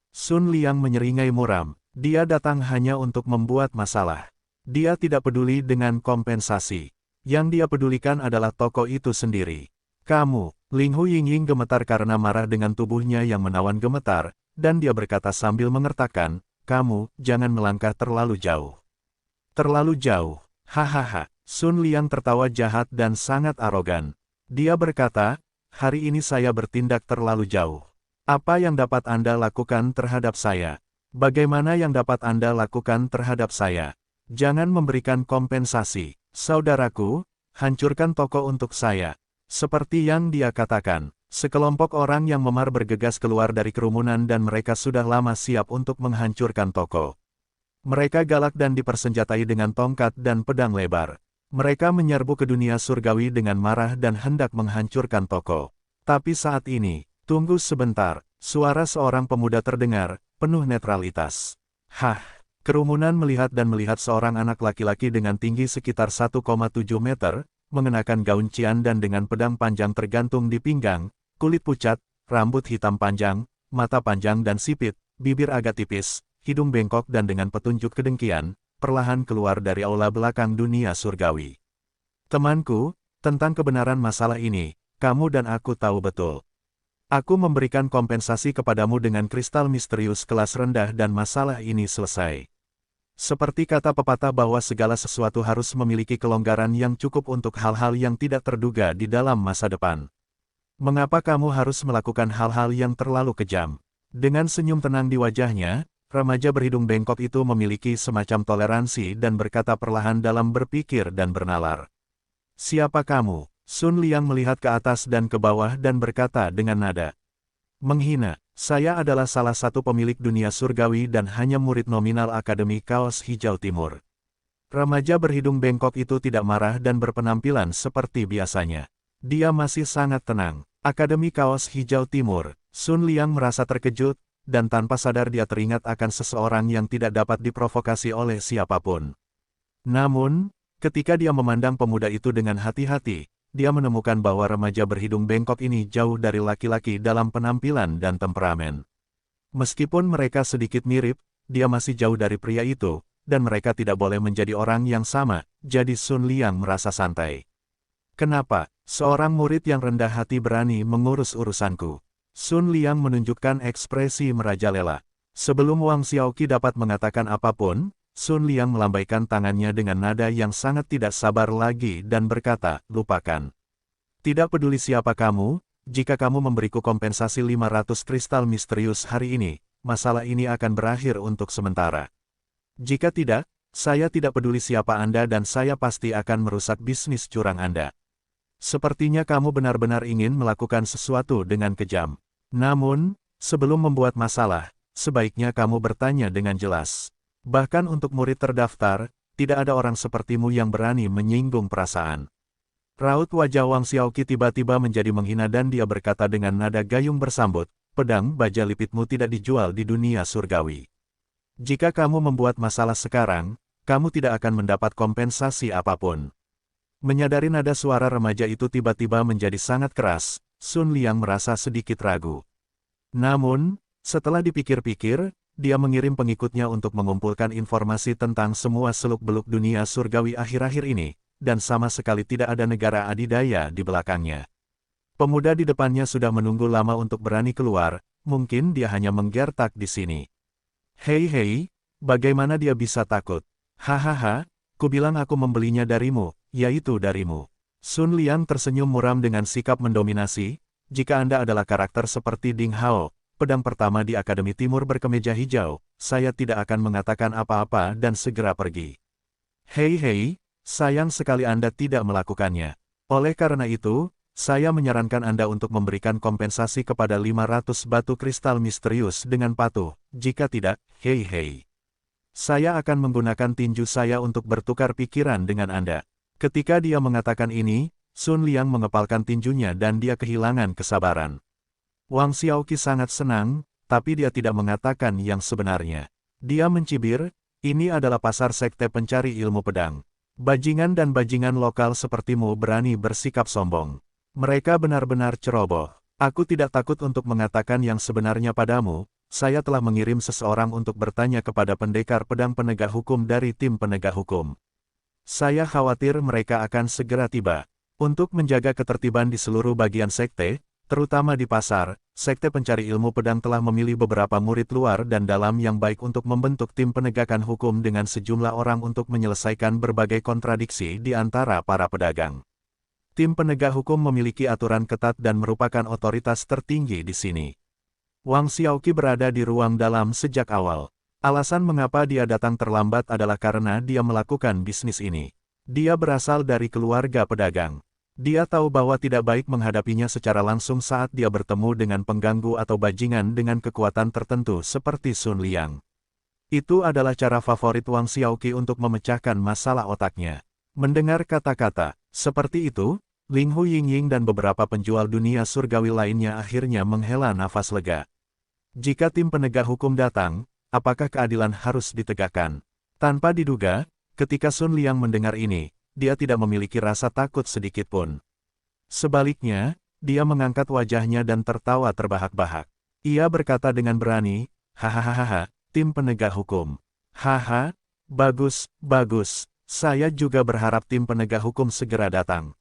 Sun Liang menyeringai muram. Dia datang hanya untuk membuat masalah. Dia tidak peduli dengan kompensasi. Yang dia pedulikan adalah toko itu sendiri. Kamu, Ling Hu Yingying gemetar karena marah dengan tubuhnya yang menawan gemetar, dan dia berkata sambil mengertakkan, kamu, jangan melangkah terlalu jauh. Terlalu jauh, hahaha. Sun Liang tertawa jahat dan sangat arogan. Dia berkata, hari ini saya bertindak terlalu jauh. Apa yang dapat Anda lakukan terhadap saya? Bagaimana yang dapat Anda lakukan terhadap saya? Jangan memberikan kompensasi. Saudaraku, hancurkan toko untuk saya. Seperti yang dia katakan, sekelompok orang yang memar bergegas keluar dari kerumunan dan mereka sudah lama siap untuk menghancurkan toko. Mereka galak dan dipersenjatai dengan tongkat dan pedang lebar. Mereka menyerbu ke dunia surgawi dengan marah dan hendak menghancurkan toko. Tapi saat ini, tunggu sebentar, suara seorang pemuda terdengar, penuh netralitas. Hah, kerumunan melihat seorang anak laki-laki dengan tinggi sekitar 1,7 meter, mengenakan gaun cian dan dengan pedang panjang tergantung di pinggang, kulit pucat, rambut hitam panjang, mata panjang dan sipit, bibir agak tipis, hidung bengkok dan dengan petunjuk kedengkian, perlahan keluar dari aula belakang dunia surgawi. Temanku, tentang kebenaran masalah ini, kamu dan aku tahu betul. Aku memberikan kompensasi kepadamu dengan kristal misterius kelas rendah dan masalah ini selesai. Seperti kata pepatah bahwa segala sesuatu harus memiliki kelonggaran yang cukup untuk hal-hal yang tidak terduga di dalam masa depan. Mengapa kamu harus melakukan hal-hal yang terlalu kejam? Dengan senyum tenang di wajahnya, remaja berhidung bengkok itu memiliki semacam toleransi dan berkata perlahan dalam berpikir dan bernalar. Siapa kamu? Sun Liang melihat ke atas dan ke bawah dan berkata dengan nada menghina. Saya adalah salah satu pemilik dunia surgawi dan hanya murid nominal Akademi Kaos Hijau Timur. Remaja berhidung bengkok itu tidak marah dan berpenampilan seperti biasanya. Dia masih sangat tenang. Akademi Kaos Hijau Timur. Sun Liang merasa terkejut, dan tanpa sadar dia teringat akan seseorang yang tidak dapat diprovokasi oleh siapapun. Namun, ketika dia memandang pemuda itu dengan hati-hati, dia menemukan bahwa remaja berhidung bengkok ini jauh dari laki-laki dalam penampilan dan temperamen. Meskipun mereka sedikit mirip, dia masih jauh dari pria itu, dan mereka tidak boleh menjadi orang yang sama, jadi Sun Liang merasa santai. Kenapa? Seorang murid yang rendah hati berani mengurus urusanku. Sun Liang menunjukkan ekspresi merajalela. Sebelum Wang Xiaoqi dapat mengatakan apapun, Sun Liang melambaikan tangannya dengan nada yang sangat tidak sabar lagi dan berkata, lupakan. Tidak peduli siapa kamu, jika kamu memberiku kompensasi 500 kristal misterius hari ini, masalah ini akan berakhir untuk sementara. Jika tidak, saya tidak peduli siapa Anda dan saya pasti akan merusak bisnis curang Anda. Sepertinya kamu benar-benar ingin melakukan sesuatu dengan kejam. Namun, sebelum membuat masalah, sebaiknya kamu bertanya dengan jelas. Bahkan untuk murid terdaftar, tidak ada orang sepertimu yang berani menyinggung perasaan. Raut wajah Wang Xiaoqi tiba-tiba menjadi menghina dan dia berkata dengan nada gayung bersambut, pedang baja lipitmu tidak dijual di dunia surgawi. Jika kamu membuat masalah sekarang, kamu tidak akan mendapat kompensasi apapun. Menyadari nada suara remaja itu tiba-tiba menjadi sangat keras, Sun Liang merasa sedikit ragu. Namun, setelah dipikir-pikir, dia mengirim pengikutnya untuk mengumpulkan informasi tentang semua seluk-beluk dunia surgawi akhir-akhir ini, dan sama sekali tidak ada negara adidaya di belakangnya. Pemuda di depannya sudah menunggu lama untuk berani keluar, mungkin dia hanya menggertak di sini. Hei, bagaimana dia bisa takut? Hahaha, kubilang aku membelinya darimu, yaitu darimu. Sun Liang tersenyum muram dengan sikap mendominasi, jika Anda adalah karakter seperti Ding Hao, pedang pertama di Akademi Timur berkemeja hijau, saya tidak akan mengatakan apa-apa dan segera pergi. Hei, sayang sekali Anda tidak melakukannya. Oleh karena itu, saya menyarankan Anda untuk memberikan kompensasi kepada 500 batu kristal misterius dengan patuh, jika tidak, hei. Saya akan menggunakan tinju saya untuk bertukar pikiran dengan Anda. Ketika dia mengatakan ini, Sun Liang mengepalkan tinjunya dan dia kehilangan kesabaran. Wang Xiaoqi sangat senang, tapi dia tidak mengatakan yang sebenarnya. Dia mencibir, ini adalah pasar sekte pencari ilmu pedang. Bajingan dan bajingan lokal sepertimu berani bersikap sombong. Mereka benar-benar ceroboh. Aku tidak takut untuk mengatakan yang sebenarnya padamu, saya telah mengirim seseorang untuk bertanya kepada pendekar pedang penegak hukum dari tim penegak hukum. Saya khawatir mereka akan segera tiba. Untuk menjaga ketertiban di seluruh bagian sekte, terutama di pasar, Sekte Pencari Ilmu Pedang telah memilih beberapa murid luar dan dalam yang baik untuk membentuk tim penegakan hukum dengan sejumlah orang untuk menyelesaikan berbagai kontradiksi di antara para pedagang. Tim penegak hukum memiliki aturan ketat dan merupakan otoritas tertinggi di sini. Wang Xiaoqi berada di ruang dalam sejak awal. Alasan mengapa dia datang terlambat adalah karena dia melakukan bisnis ini. Dia berasal dari keluarga pedagang. Dia tahu bahwa tidak baik menghadapinya secara langsung saat dia bertemu dengan pengganggu atau bajingan dengan kekuatan tertentu seperti Sun Liang. Itu adalah cara favorit Wang Xiaoqi untuk memecahkan masalah otaknya. Mendengar kata-kata seperti itu, Ling Hu Yingying dan beberapa penjual dunia surgawi lainnya akhirnya menghela nafas lega. Jika tim penegak hukum datang, apakah keadilan harus ditegakkan? Tanpa diduga, ketika Sun Liang mendengar ini, dia tidak memiliki rasa takut sedikitpun. Sebaliknya, dia mengangkat wajahnya dan tertawa terbahak-bahak. Ia berkata dengan berani, hahaha, tim penegak hukum. Haha, bagus, saya juga berharap tim penegak hukum segera datang.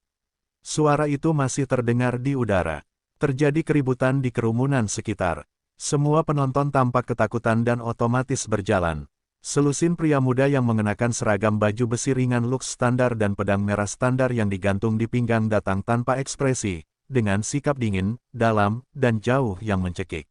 Suara itu masih terdengar di udara. Terjadi keributan di kerumunan sekitar. Semua penonton tampak ketakutan dan otomatis berjalan. Selusin pria muda yang mengenakan seragam baju besi ringan lux standar dan pedang merah standar yang digantung di pinggang datang tanpa ekspresi, dengan sikap dingin, dalam, dan jauh yang mencekik.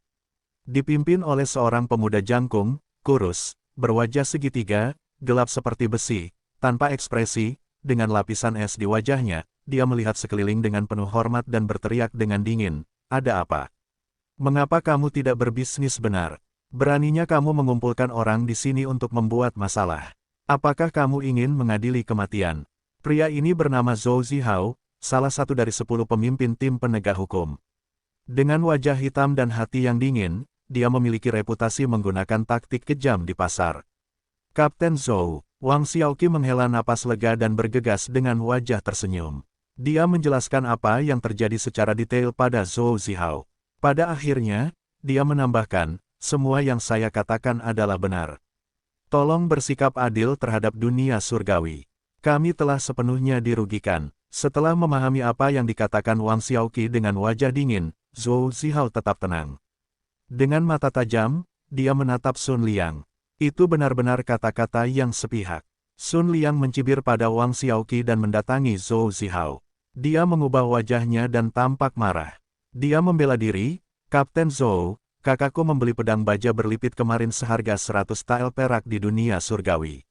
Dipimpin oleh seorang pemuda jangkung, kurus, berwajah segitiga, gelap seperti besi, tanpa ekspresi, dengan lapisan es di wajahnya, dia melihat sekeliling dengan penuh hormat dan berteriak dengan dingin, "Ada apa? Mengapa kamu tidak berbisnis benar? Beraninya kamu mengumpulkan orang di sini untuk membuat masalah. Apakah kamu ingin mengadili kematian?" Pria ini bernama Zhou Zihao, salah satu dari 10 pemimpin tim penegak hukum. Dengan wajah hitam dan hati yang dingin, dia memiliki reputasi menggunakan taktik kejam di pasar. Kapten Zhou, Wang Xiaoqi menghela napas lega dan bergegas dengan wajah tersenyum. Dia menjelaskan apa yang terjadi secara detail pada Zhou Zihao. Pada akhirnya, dia menambahkan, semua yang saya katakan adalah benar. Tolong bersikap adil terhadap dunia surgawi. Kami telah sepenuhnya dirugikan. Setelah memahami apa yang dikatakan Wang Xiaoqi dengan wajah dingin, Zhou Zihao tetap tenang. Dengan mata tajam, dia menatap Sun Liang. Itu benar-benar kata-kata yang sepihak. Sun Liang mencibir pada Wang Xiaoqi dan mendatangi Zhou Zihao. Dia mengubah wajahnya dan tampak marah. Dia membela diri, Kapten Zhou, kakakku membeli pedang baja berlipit kemarin seharga 100 tael perak di dunia surgawi.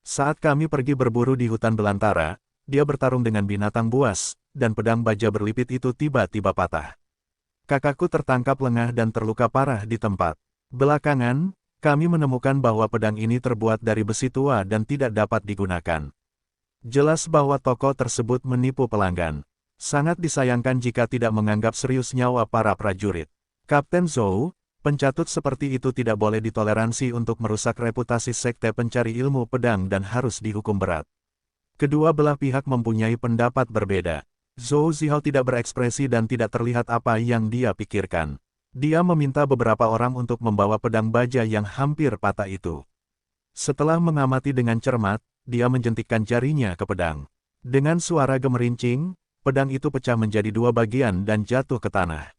Saat kami pergi berburu di hutan belantara, dia bertarung dengan binatang buas, dan pedang baja berlipit itu tiba-tiba patah. Kakakku tertangkap lengah dan terluka parah di tempat. Belakangan, kami menemukan bahwa pedang ini terbuat dari besi tua dan tidak dapat digunakan. Jelas bahwa toko tersebut menipu pelanggan. Sangat disayangkan jika tidak menganggap serius nyawa para prajurit. Kapten Zhou, pencatut seperti itu tidak boleh ditoleransi untuk merusak reputasi sekte pencari ilmu pedang dan harus dihukum berat. Kedua belah pihak mempunyai pendapat berbeda. Zhou Zihao tidak berekspresi dan tidak terlihat apa yang dia pikirkan. Dia meminta beberapa orang untuk membawa pedang baja yang hampir patah itu. Setelah mengamati dengan cermat, dia menjentikkan jarinya ke pedang. Dengan suara gemerincing, pedang itu pecah menjadi 2 bagian dan jatuh ke tanah.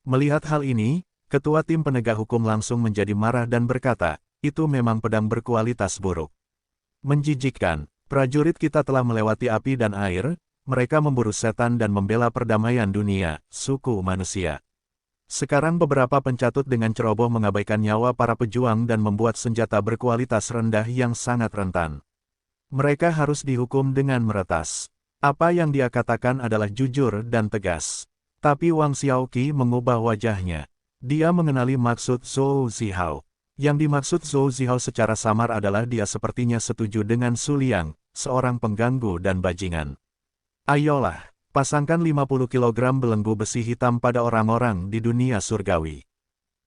Melihat hal ini, ketua tim penegak hukum langsung menjadi marah dan berkata, itu memang pedang berkualitas buruk. Menjijikkan, prajurit kita telah melewati api dan air, mereka memburu setan dan membela perdamaian dunia, suku manusia. Sekarang beberapa pencatut dengan ceroboh mengabaikan nyawa para pejuang dan membuat senjata berkualitas rendah yang sangat rentan. Mereka harus dihukum dengan meretas. Apa yang dia katakan adalah jujur dan tegas. Tapi Wang Xiaoqi mengubah wajahnya. Dia mengenali maksud Zhou Zihao. Yang dimaksud Zhou Zihao secara samar adalah dia sepertinya setuju dengan Su Liang, seorang pengganggu dan bajingan. Ayolah, pasangkan 50 kg belenggu besi hitam pada orang-orang di dunia surgawi.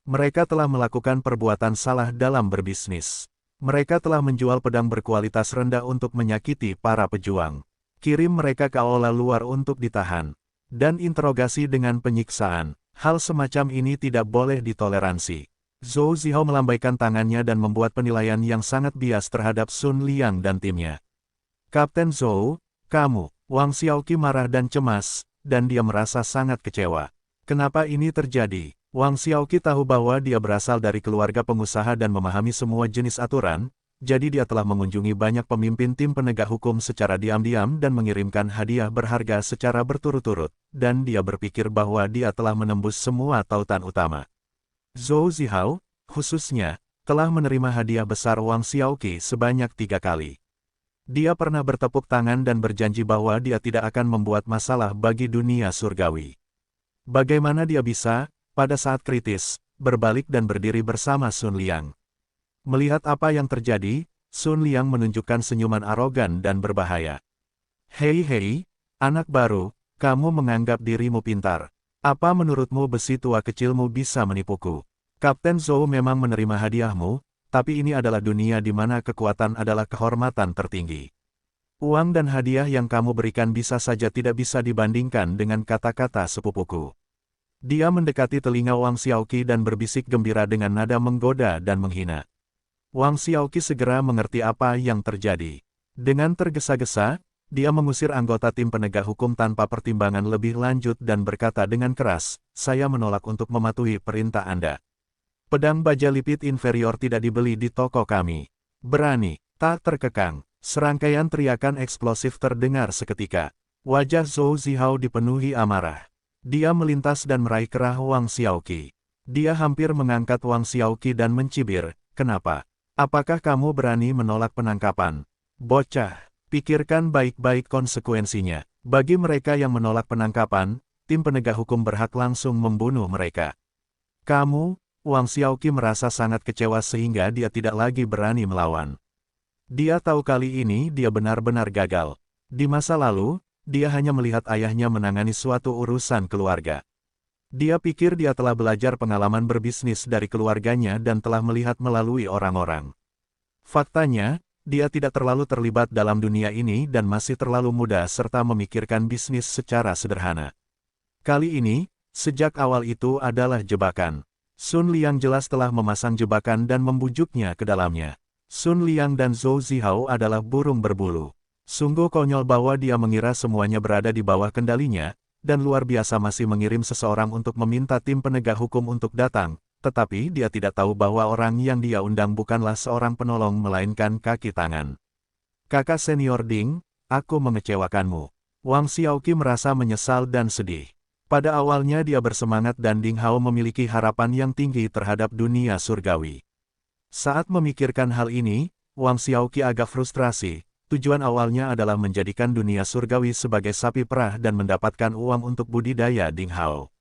Mereka telah melakukan perbuatan salah dalam berbisnis. Mereka telah menjual pedang berkualitas rendah untuk menyakiti para pejuang. Kirim mereka ke aula luar untuk ditahan. Dan interogasi dengan penyiksaan. Hal semacam ini tidak boleh ditoleransi. Zhou Zihao melambaikan tangannya dan membuat penilaian yang sangat bias terhadap Sun Liang dan timnya. Kapten Zhou, kamu. Wang Xiaoqi marah dan cemas, dan dia merasa sangat kecewa. Kenapa ini terjadi? Wang Xiaoqi tahu bahwa dia berasal dari keluarga pengusaha dan memahami semua jenis aturan, jadi dia telah mengunjungi banyak pemimpin tim penegak hukum secara diam-diam dan mengirimkan hadiah berharga secara berturut-turut, dan dia berpikir bahwa dia telah menembus semua tautan utama. Zhou Zihao, khususnya, telah menerima hadiah besar Wang Xiaoqi sebanyak 3 kali. Dia pernah bertepuk tangan dan berjanji bahwa dia tidak akan membuat masalah bagi dunia surgawi. Bagaimana dia bisa, pada saat kritis, berbalik dan berdiri bersama Sun Liang? Melihat apa yang terjadi, Sun Liang menunjukkan senyuman arogan dan berbahaya. Hei, anak baru, kamu menganggap dirimu pintar. Apa menurutmu besi tua kecilmu bisa menipuku? Kapten Zhou memang menerima hadiahmu, tapi ini adalah dunia di mana kekuatan adalah kehormatan tertinggi. Uang dan hadiah yang kamu berikan bisa saja tidak bisa dibandingkan dengan kata-kata sepupuku. Dia mendekati telinga Wang Xiaoqi dan berbisik gembira dengan nada menggoda dan menghina. Wang Xiaoqi segera mengerti apa yang terjadi. Dengan tergesa-gesa, dia mengusir anggota tim penegak hukum tanpa pertimbangan lebih lanjut dan berkata dengan keras, "Saya menolak untuk mematuhi perintah Anda. Pedang baja lipit inferior tidak dibeli di toko kami." Berani, tak terkekang. Serangkaian teriakan eksplosif terdengar seketika. Wajah Zhou Zihao dipenuhi amarah. Dia melintas dan meraih kerah Wang Xiaoqi. Dia hampir mengangkat Wang Xiaoqi dan mencibir, "Kenapa? Apakah kamu berani menolak penangkapan? Bocah, pikirkan baik-baik konsekuensinya. Bagi mereka yang menolak penangkapan, tim penegak hukum berhak langsung membunuh mereka." "Kamu?" Wang Xiaoqi merasa sangat kecewa sehingga dia tidak lagi berani melawan. Dia tahu kali ini dia benar-benar gagal. Di masa lalu, dia hanya melihat ayahnya menangani suatu urusan keluarga. Dia pikir dia telah belajar pengalaman berbisnis dari keluarganya dan telah melihat melalui orang-orang. Faktanya, dia tidak terlalu terlibat dalam dunia ini dan masih terlalu muda serta memikirkan bisnis secara sederhana. Kali ini, sejak awal itu adalah jebakan. Sun Liang jelas telah memasang jebakan dan membujuknya ke dalamnya. Sun Liang dan Zhou Zihao adalah burung berbulu. Sungguh konyol bahwa dia mengira semuanya berada di bawah kendalinya, dan luar biasa masih mengirim seseorang untuk meminta tim penegak hukum untuk datang, tetapi dia tidak tahu bahwa orang yang dia undang bukanlah seorang penolong melainkan kaki tangan. "Kakak senior Ding, aku mengecewakanmu." Wang Xiaoqi merasa menyesal dan sedih. Pada awalnya dia bersemangat dan Ding Hao memiliki harapan yang tinggi terhadap dunia surgawi. Saat memikirkan hal ini, Wang Xiaoqi agak frustrasi. Tujuan awalnya adalah menjadikan dunia surgawi sebagai sapi perah dan mendapatkan uang untuk budidaya Ding Hao.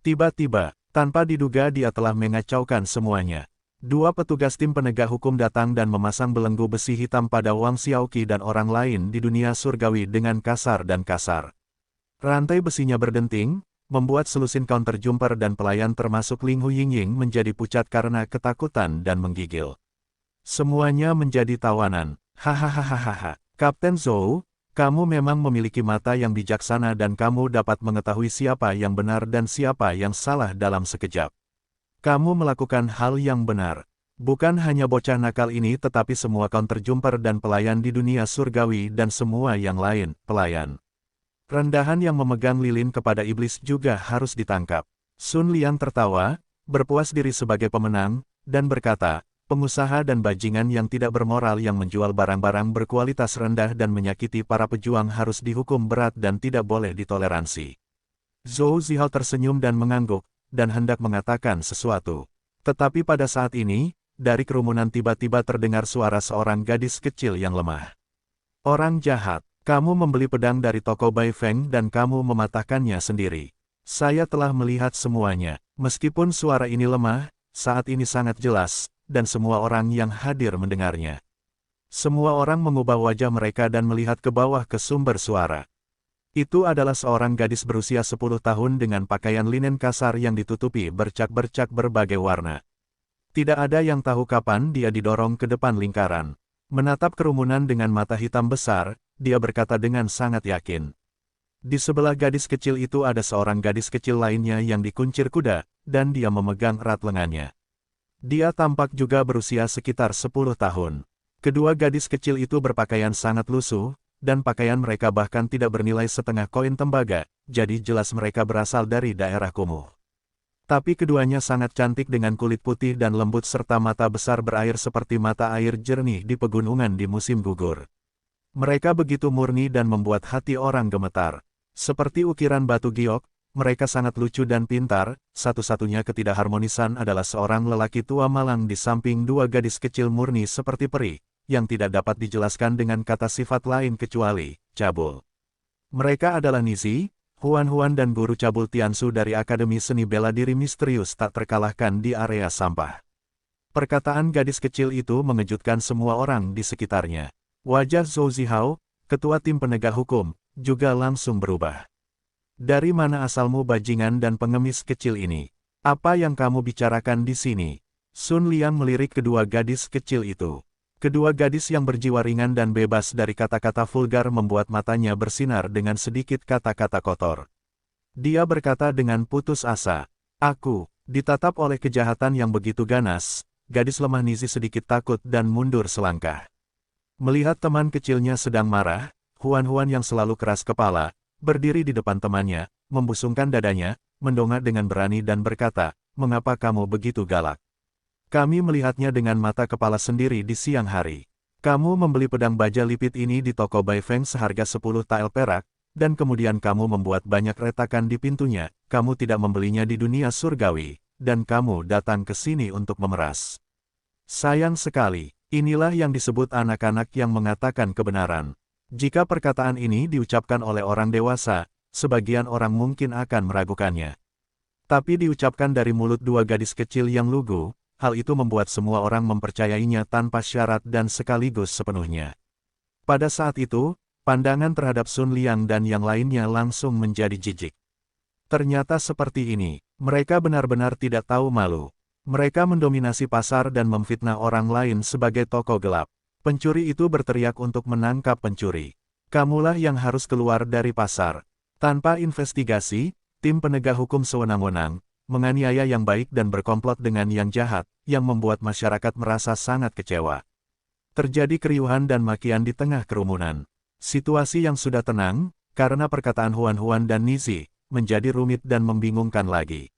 Tiba-tiba, tanpa diduga dia telah mengacaukan semuanya. Dua petugas tim penegak hukum datang dan memasang belenggu besi hitam pada Wang Xiaoqi dan orang lain di dunia surgawi dengan kasar dan kasar. Rantai besinya berdenting, membuat selusin counterjumper dan pelayan termasuk Ling Hu Yingying menjadi pucat karena ketakutan dan menggigil. Semuanya menjadi tawanan. Hahaha. "Kapten Zhou, kamu memang memiliki mata yang bijaksana dan kamu dapat mengetahui siapa yang benar dan siapa yang salah dalam sekejap. Kamu melakukan hal yang benar. Bukan hanya bocah nakal ini tetapi semua counterjumper dan pelayan di dunia surgawi dan semua yang lain, pelayan rendahan yang memegang lilin kepada iblis juga harus ditangkap." Sun Liang tertawa, berpuas diri sebagai pemenang, dan berkata, "Pengusaha dan bajingan yang tidak bermoral yang menjual barang-barang berkualitas rendah dan menyakiti para pejuang harus dihukum berat dan tidak boleh ditoleransi." Zhou Zihao tersenyum dan mengangguk, dan hendak mengatakan sesuatu. Tetapi pada saat ini, dari kerumunan tiba-tiba terdengar suara seorang gadis kecil yang lemah. Orang jahat, kamu membeli pedang dari toko Bai Feng dan kamu mematahkannya sendiri. Saya telah melihat semuanya. Meskipun suara ini lemah, saat ini sangat jelas, dan semua orang yang hadir mendengarnya. Semua orang mengubah wajah mereka dan melihat ke bawah ke sumber suara. Itu adalah seorang gadis berusia 10 tahun dengan pakaian linen kasar yang ditutupi bercak-bercak berbagai warna. Tidak ada yang tahu kapan dia didorong ke depan lingkaran. Menatap kerumunan dengan mata hitam besar, dia berkata dengan sangat yakin. Di sebelah gadis kecil itu ada seorang gadis kecil lainnya yang dikuncir kuda, dan dia memegang erat lengannya. Dia tampak juga berusia sekitar 10 tahun. Kedua gadis kecil itu berpakaian sangat lusuh, dan pakaian mereka bahkan tidak bernilai setengah koin tembaga, jadi jelas mereka berasal dari daerah kumuh. Tapi keduanya sangat cantik dengan kulit putih dan lembut serta mata besar berair seperti mata air jernih di pegunungan di musim gugur. Mereka begitu murni dan membuat hati orang gemetar. Seperti ukiran batu giok, mereka sangat lucu dan pintar, satu-satunya ketidakharmonisan adalah seorang lelaki tua malang di samping dua gadis kecil murni seperti peri, yang tidak dapat dijelaskan dengan kata sifat lain kecuali cabul. Mereka adalah Nizi, Huan-Huan dan guru cabul Tiansu dari Akademi Seni Bela Diri Misterius tak terkalahkan di area sampah. Perkataan gadis kecil itu mengejutkan semua orang di sekitarnya. Wajah Zhou Zihao, ketua tim penegak hukum, juga langsung berubah. Dari mana asalmu bajingan dan pengemis kecil ini? Apa yang kamu bicarakan di sini? Sun Liang melirik kedua gadis kecil itu. Kedua gadis yang berjiwa ringan dan bebas dari kata-kata vulgar membuat matanya bersinar dengan sedikit kata-kata kotor. Dia berkata dengan putus asa, "Aku," ditatap oleh kejahatan yang begitu ganas, gadis lemah Nizi sedikit takut dan mundur selangkah. Melihat teman kecilnya sedang marah, Huan-Huan yang selalu keras kepala, berdiri di depan temannya, membusungkan dadanya, mendongak dengan berani dan berkata, "Mengapa kamu begitu galak? Kami melihatnya dengan mata kepala sendiri di siang hari. Kamu membeli pedang baja lipit ini di toko Bai Feng seharga 10 tael perak, dan kemudian kamu membuat banyak retakan di pintunya, kamu tidak membelinya di dunia surgawi, dan kamu datang ke sini untuk memeras. Sayang sekali, inilah yang disebut anak-anak yang mengatakan kebenaran. Jika perkataan ini diucapkan oleh orang dewasa, sebagian orang mungkin akan meragukannya. Tapi diucapkan dari mulut dua gadis kecil yang lugu, hal itu membuat semua orang mempercayainya tanpa syarat dan sekaligus sepenuhnya. Pada saat itu, pandangan terhadap Sun Liang dan yang lainnya langsung menjadi jijik. Ternyata seperti ini, mereka benar-benar tidak tahu malu. Mereka mendominasi pasar dan memfitnah orang lain sebagai tokoh gelap. Pencuri itu berteriak untuk menangkap pencuri. Kamulah yang harus keluar dari pasar. Tanpa investigasi, tim penegak hukum sewenang-wenang menganiaya yang baik dan berkomplot dengan yang jahat, yang membuat masyarakat merasa sangat kecewa. Terjadi keriuhan dan makian di tengah kerumunan. Situasi yang sudah tenang, karena perkataan Huan-Huan dan Nizi, menjadi rumit dan membingungkan lagi.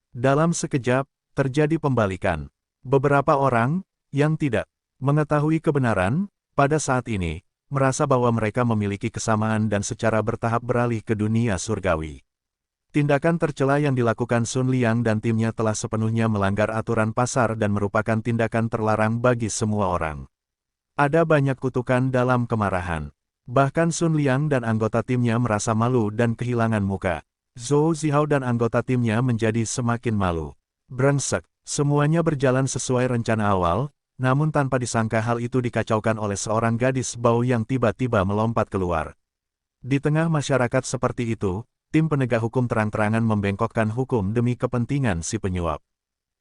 Dalam sekejap, terjadi pembalikan. Beberapa orang, yang tidak mengetahui kebenaran, pada saat ini, merasa bahwa mereka memiliki kesamaan dan secara bertahap beralih ke dunia surgawi. Tindakan tercela yang dilakukan Sun Liang dan timnya telah sepenuhnya melanggar aturan pasar dan merupakan tindakan terlarang bagi semua orang. Ada banyak kutukan dalam kemarahan. Bahkan Sun Liang dan anggota timnya merasa malu dan kehilangan muka. Zhou Zihao dan anggota timnya menjadi semakin malu. Brengsek, semuanya berjalan sesuai rencana awal, namun tanpa disangka hal itu dikacaukan oleh seorang gadis bau yang tiba-tiba melompat keluar. Di tengah masyarakat seperti itu, tim penegak hukum terang-terangan membengkokkan hukum demi kepentingan si penyuap.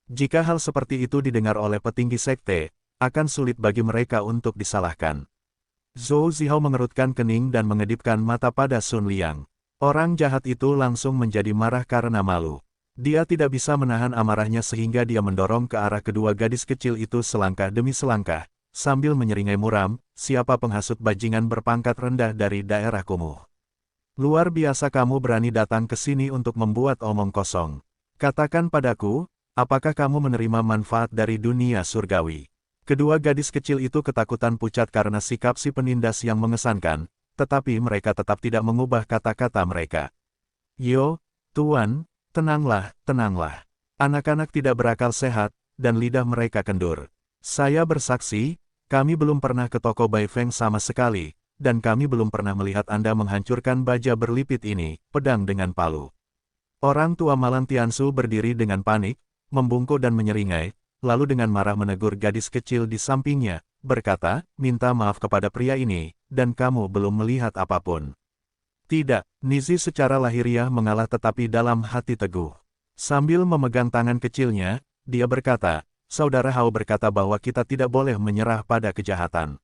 Jika hal seperti itu didengar oleh petinggi sekte, akan sulit bagi mereka untuk disalahkan. Zhou Zihao mengerutkan kening dan mengedipkan mata pada Sun Liang. Orang jahat itu langsung menjadi marah karena malu. Dia tidak bisa menahan amarahnya sehingga dia mendorong ke arah kedua gadis kecil itu selangkah demi selangkah, sambil menyeringai muram, "Siapa penghasut bajingan berpangkat rendah dari daerah kumuh? Luar biasa kamu berani datang ke sini untuk membuat omong kosong. Katakan padaku, apakah kamu menerima manfaat dari dunia surgawi?" Kedua gadis kecil itu ketakutan pucat karena sikap si penindas yang mengesankan, tetapi mereka tetap tidak mengubah kata-kata mereka. "Yo, Tuan, Tenanglah, tenanglah. Anak-anak tidak berakal sehat, dan lidah mereka kendur. Saya bersaksi, kami belum pernah ke toko Bai Feng sama sekali, dan kami belum pernah melihat Anda menghancurkan baja berlipit ini, pedang dengan palu. Orang tua Malang Tiansu berdiri dengan panik, membungkuk dan menyeringai, lalu dengan marah menegur gadis kecil di sampingnya, berkata, minta maaf kepada pria ini, dan kamu belum melihat apapun. Tidak, Nizi secara lahiriah mengalah tetapi dalam hati teguh. Sambil memegang tangan kecilnya, dia berkata, Saudara Hao berkata bahwa kita tidak boleh menyerah pada kejahatan.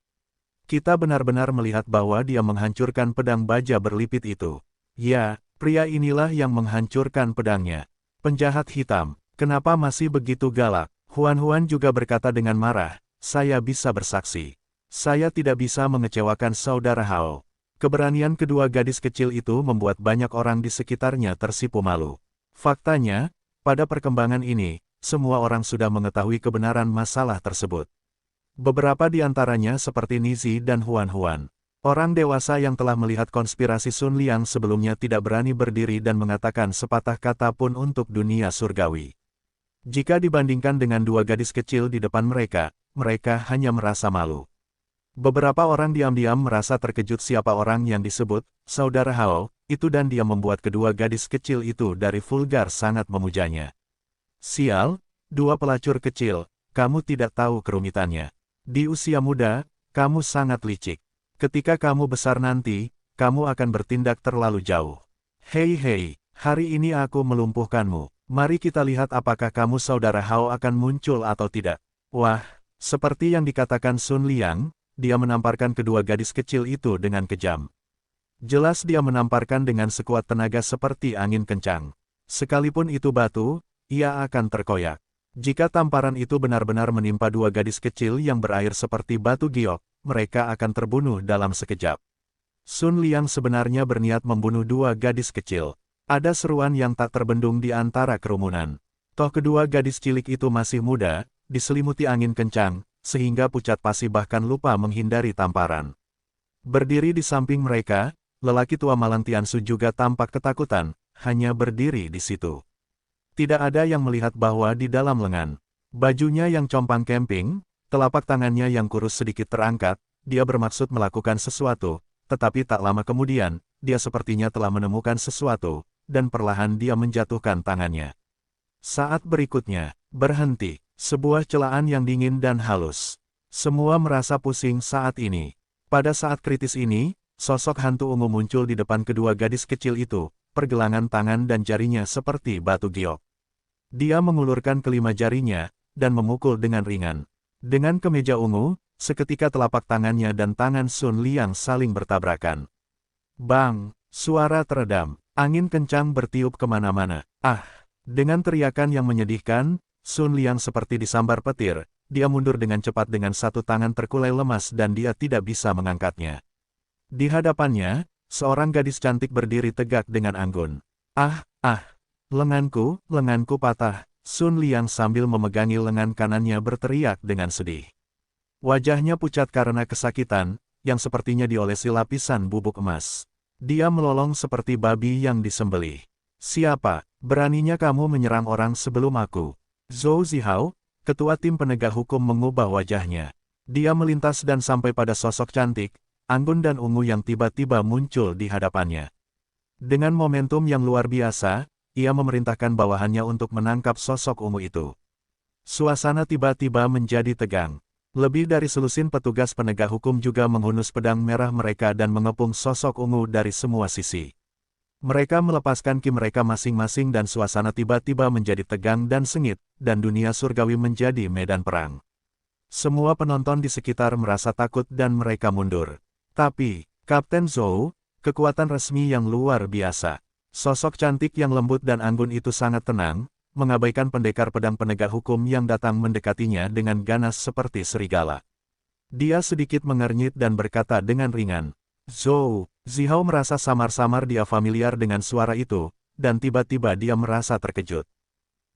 Kita benar-benar melihat bahwa dia menghancurkan pedang baja berlipit itu. Ya, pria inilah yang menghancurkan pedangnya. Penjahat hitam, kenapa masih begitu galak? Huan juga berkata dengan marah, saya bisa bersaksi. Saya tidak bisa mengecewakan Saudara Hao. Keberanian kedua gadis kecil itu membuat banyak orang di sekitarnya tersipu malu. Faktanya, pada perkembangan ini, semua orang sudah mengetahui kebenaran masalah tersebut. Beberapa di antaranya seperti Nizi dan Huan. Orang dewasa yang telah melihat konspirasi Sun Liang sebelumnya tidak berani berdiri dan mengatakan sepatah kata pun untuk dunia surgawi. Jika dibandingkan dengan dua gadis kecil di depan mereka, mereka hanya merasa malu. Beberapa orang diam-diam merasa terkejut siapa orang yang disebut Saudara Hao itu dan dia membuat kedua gadis kecil itu dari vulgar sangat memujanya. Sial, dua pelacur kecil, kamu tidak tahu kerumitannya. Di usia muda, kamu sangat licik. Ketika kamu besar nanti, kamu akan bertindak terlalu jauh. Hei, hari ini aku melumpuhkanmu. Mari kita lihat apakah kamu Saudara Hao akan muncul atau tidak. Wah, seperti yang dikatakan Sun Liang, dia menamparkan kedua gadis kecil itu dengan kejam. Jelas dia menamparkan dengan sekuat tenaga seperti angin kencang. Sekalipun itu batu, ia akan terkoyak. Jika tamparan itu benar-benar menimpa dua gadis kecil yang berair seperti batu giok, mereka akan terbunuh dalam sekejap. Sun Liang sebenarnya berniat membunuh dua gadis kecil. Ada seruan yang tak terbendung di antara kerumunan. Toh kedua gadis cilik itu masih muda, diselimuti angin kencang, sehingga pucat pasi bahkan lupa menghindari tamparan. Berdiri di samping mereka, lelaki tua Malang Tiansu juga tampak ketakutan, hanya berdiri di situ. Tidak ada yang melihat bahwa di dalam lengan, bajunya yang compang camping, telapak tangannya yang kurus sedikit terangkat, dia bermaksud melakukan sesuatu, tetapi tak lama kemudian, dia sepertinya telah menemukan sesuatu, dan perlahan dia menjatuhkan tangannya. Saat berikutnya, berhenti. Sebuah celaan yang dingin dan halus. Semua merasa pusing saat ini. Pada saat kritis ini, sosok hantu ungu muncul di depan kedua gadis kecil itu, pergelangan tangan dan jarinya seperti batu giok. Dia mengulurkan kelima jarinya, dan memukul dengan ringan. Dengan kemeja ungu, seketika telapak tangannya dan tangan Sun Liang saling bertabrakan. Bang! Suara teredam, angin kencang bertiup kemana-mana. Dengan teriakan yang menyedihkan, Sun Liang seperti disambar petir, dia mundur dengan cepat dengan satu tangan terkulai lemas dan dia tidak bisa mengangkatnya. Di hadapannya, seorang gadis cantik berdiri tegak dengan anggun. Lenganku patah, Sun Liang sambil memegangi lengan kanannya berteriak dengan sedih. Wajahnya pucat karena kesakitan, yang sepertinya diolesi lapisan bubuk emas. Dia melolong seperti babi yang disembelih. Siapa, beraninya kamu menyerang orang sebelum aku? Zhou Zihao, ketua tim penegak hukum mengubah wajahnya. Dia melintas dan sampai pada sosok cantik, anggun dan ungu yang tiba-tiba muncul di hadapannya. Dengan momentum yang luar biasa, ia memerintahkan bawahannya untuk menangkap sosok ungu itu. Suasana tiba-tiba menjadi tegang. Lebih dari selusin petugas penegak hukum juga menghunus pedang merah mereka dan mengepung sosok ungu dari semua sisi. Mereka melepaskan ki mereka masing-masing dan suasana tiba-tiba menjadi tegang dan sengit, dan dunia surgawi menjadi medan perang. Semua penonton di sekitar merasa takut dan mereka mundur. Tapi, Kapten Zhou, kekuatan resmi yang luar biasa. Sosok cantik yang lembut dan anggun itu sangat tenang, mengabaikan pendekar pedang penegak hukum yang datang mendekatinya dengan ganas seperti serigala. Dia sedikit mengernyit dan berkata dengan ringan, Zhou. Zihao merasa samar-samar dia familiar dengan suara itu, dan tiba-tiba dia merasa terkejut.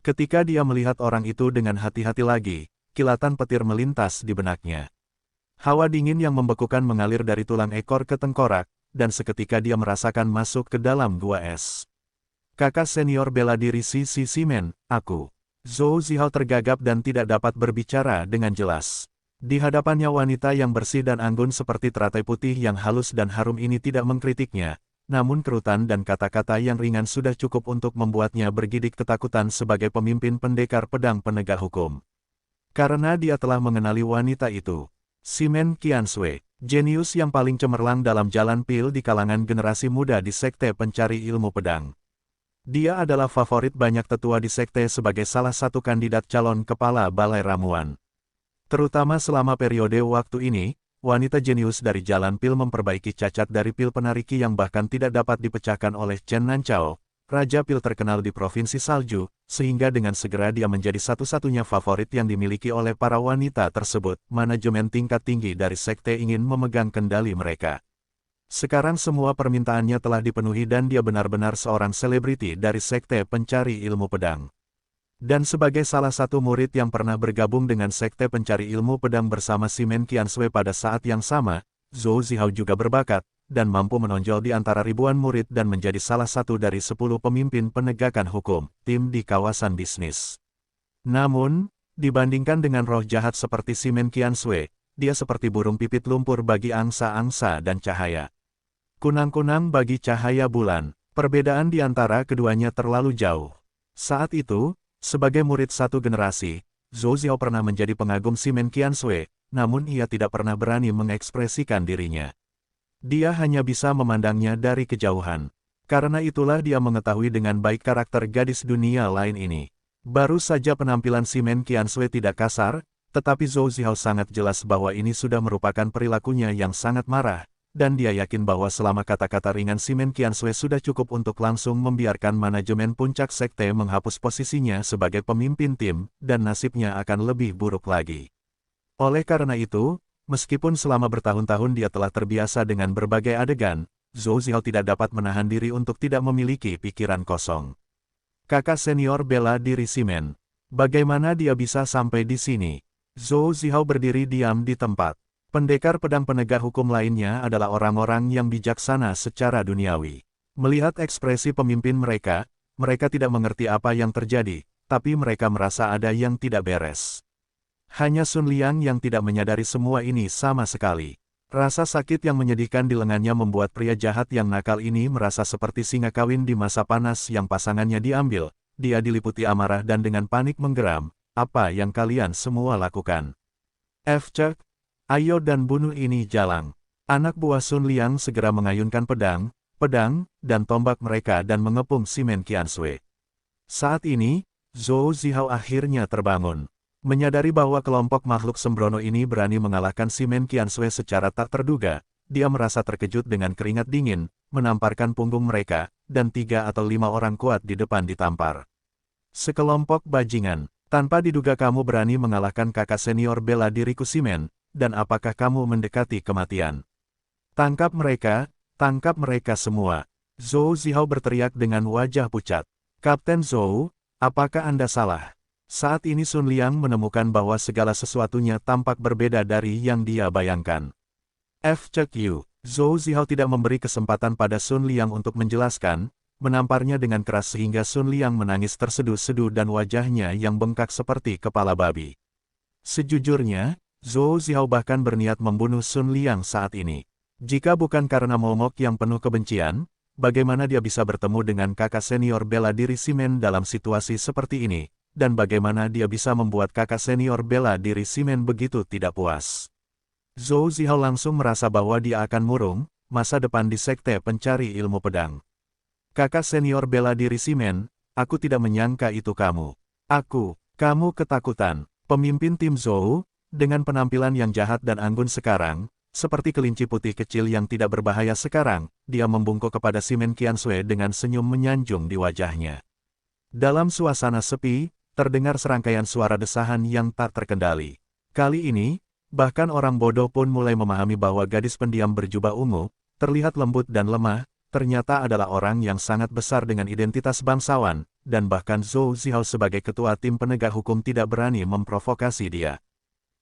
Ketika dia melihat orang itu dengan hati-hati lagi, kilatan petir melintas di benaknya. Hawa dingin yang membekukan mengalir dari tulang ekor ke tengkorak, dan seketika dia merasakan masuk ke dalam gua es. Kakak senior bela diri si Simen, aku. Zhou Zihao tergagap dan tidak dapat berbicara dengan jelas. Di hadapannya wanita yang bersih dan anggun seperti teratai putih yang halus dan harum ini tidak mengkritiknya, namun kerutan dan kata-kata yang ringan sudah cukup untuk membuatnya bergidik ketakutan sebagai pemimpin pendekar pedang penegak hukum. Karena dia telah mengenali wanita itu. Simen Qiansui, jenius yang paling cemerlang dalam jalan pil di kalangan generasi muda di Sekte Pencari Ilmu Pedang. Dia adalah favorit banyak tetua di sekte sebagai salah satu kandidat calon kepala balai ramuan. Terutama selama periode waktu ini, wanita jenius dari jalan pil memperbaiki cacat dari pil penariki yang bahkan tidak dapat dipecahkan oleh Chen Nanchao, raja pil terkenal di Provinsi Salju, sehingga dengan segera dia menjadi satu-satunya favorit yang dimiliki oleh para wanita tersebut. Manajemen tingkat tinggi dari sekte ingin memegang kendali mereka. Sekarang semua permintaannya telah dipenuhi dan dia benar-benar seorang selebriti dari Sekte Pencari Ilmu Pedang. Dan sebagai salah satu murid yang pernah bergabung dengan Sekte Pencari Ilmu Pedang bersama Simen Qiansui pada saat yang sama, Zhou Zihao juga berbakat, dan mampu menonjol di antara ribuan murid dan menjadi salah satu dari 10 pemimpin penegakan hukum, tim di kawasan bisnis. Namun, dibandingkan dengan roh jahat seperti Simen Qiansui, dia seperti burung pipit lumpur bagi angsa-angsa dan cahaya. Kunang-kunang bagi cahaya bulan, perbedaan di antara keduanya terlalu jauh. Saat itu, sebagai murid satu generasi, Zhou Zihao pernah menjadi pengagum Simen Qiansui, namun ia tidak pernah berani mengekspresikan dirinya. Dia hanya bisa memandangnya dari kejauhan. Karena itulah dia mengetahui dengan baik karakter gadis dunia lain ini. Baru saja penampilan Simen Qiansui tidak kasar, tetapi Zhou Zihao sangat jelas bahwa ini sudah merupakan perilakunya yang sangat marah. Dan dia yakin bahwa selama kata-kata ringan Simen Qiansui sudah cukup untuk langsung membiarkan manajemen puncak sekte menghapus posisinya sebagai pemimpin tim, dan nasibnya akan lebih buruk lagi. Oleh karena itu, meskipun selama bertahun-tahun dia telah terbiasa dengan berbagai adegan, Zhou Zihao tidak dapat menahan diri untuk tidak memiliki pikiran kosong. Kakak senior bela diri Simen. Bagaimana dia bisa sampai di sini? Zhou Zihao berdiri diam di tempat. Pendekar pedang penegak hukum lainnya adalah orang-orang yang bijaksana secara duniawi. Melihat ekspresi pemimpin mereka, mereka tidak mengerti apa yang terjadi, tapi mereka merasa ada yang tidak beres. Hanya Sun Liang yang tidak menyadari semua ini sama sekali. Rasa sakit yang menyedihkan di lengannya membuat pria jahat yang nakal ini merasa seperti singa kawin di masa panas yang pasangannya diambil. Dia diliputi amarah dan dengan panik menggeram, "Apa yang kalian semua lakukan? Cek, ayo dan bunuh ini jalang." Anak buah Sun Liang segera mengayunkan pedang, dan tombak mereka dan mengepung Simen Qiansui. Saat ini, Zhou Zihao akhirnya terbangun. Menyadari bahwa kelompok makhluk sembrono ini berani mengalahkan Simen Qiansui secara tak terduga, dia merasa terkejut dengan keringat dingin, menamparkan punggung mereka, dan 3 atau 5 orang kuat di depan ditampar. "Sekelompok bajingan, tanpa diduga kamu berani mengalahkan kakak senior bela diriku Simen, dan apakah kamu mendekati kematian? Tangkap mereka semua." Zhou Zihao berteriak dengan wajah pucat. "Kapten Zhou, apakah Anda salah?" Saat ini Sun Liang menemukan bahwa segala sesuatunya tampak berbeda dari yang dia bayangkan. Cek Yu, Zhou Zihao tidak memberi kesempatan pada Sun Liang untuk menjelaskan, menamparnya dengan keras sehingga Sun Liang menangis terseduh-seduh dan wajahnya yang bengkak seperti kepala babi. Sejujurnya, Zhou Zihao bahkan berniat membunuh Sun Liang saat ini. Jika bukan karena momok yang penuh kebencian, bagaimana dia bisa bertemu dengan kakak senior bela diri Simen dalam situasi seperti ini? Dan bagaimana dia bisa membuat kakak senior bela diri Simen begitu tidak puas? Zhou Zihao langsung merasa bahwa dia akan murung, masa depan di sekte pencari ilmu pedang. "Kakak senior bela diri Simen, aku tidak menyangka itu kamu. Kamu ketakutan." Pemimpin tim Zhou, dengan penampilan yang jahat dan anggun sekarang, seperti kelinci putih kecil yang tidak berbahaya sekarang, dia membungkuk kepada Simen Qiansui dengan senyum menyanjung di wajahnya. Dalam suasana sepi, terdengar serangkaian suara desahan yang tak terkendali. Kali ini, bahkan orang bodoh pun mulai memahami bahwa gadis pendiam berjubah ungu, terlihat lembut dan lemah, ternyata adalah orang yang sangat besar dengan identitas bangsawan, dan bahkan Zhou Zihao sebagai ketua tim penegak hukum tidak berani memprovokasi dia.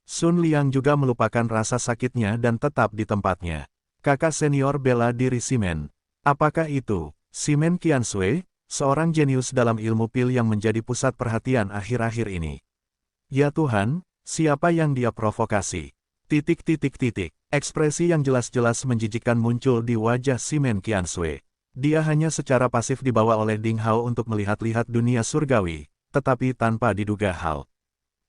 Sun Liang juga melupakan rasa sakitnya dan tetap di tempatnya. "Kakak senior bela diri Simen. Apakah itu, Simen Qiansui?" seorang jenius dalam ilmu pil yang menjadi pusat perhatian akhir-akhir ini. Ya Tuhan, siapa yang dia provokasi? Ekspresi yang jelas-jelas menjijikkan muncul di wajah Simen Qiansui. Dia hanya secara pasif dibawa oleh Ding Hao untuk melihat-lihat dunia surgawi, tetapi tanpa diduga hal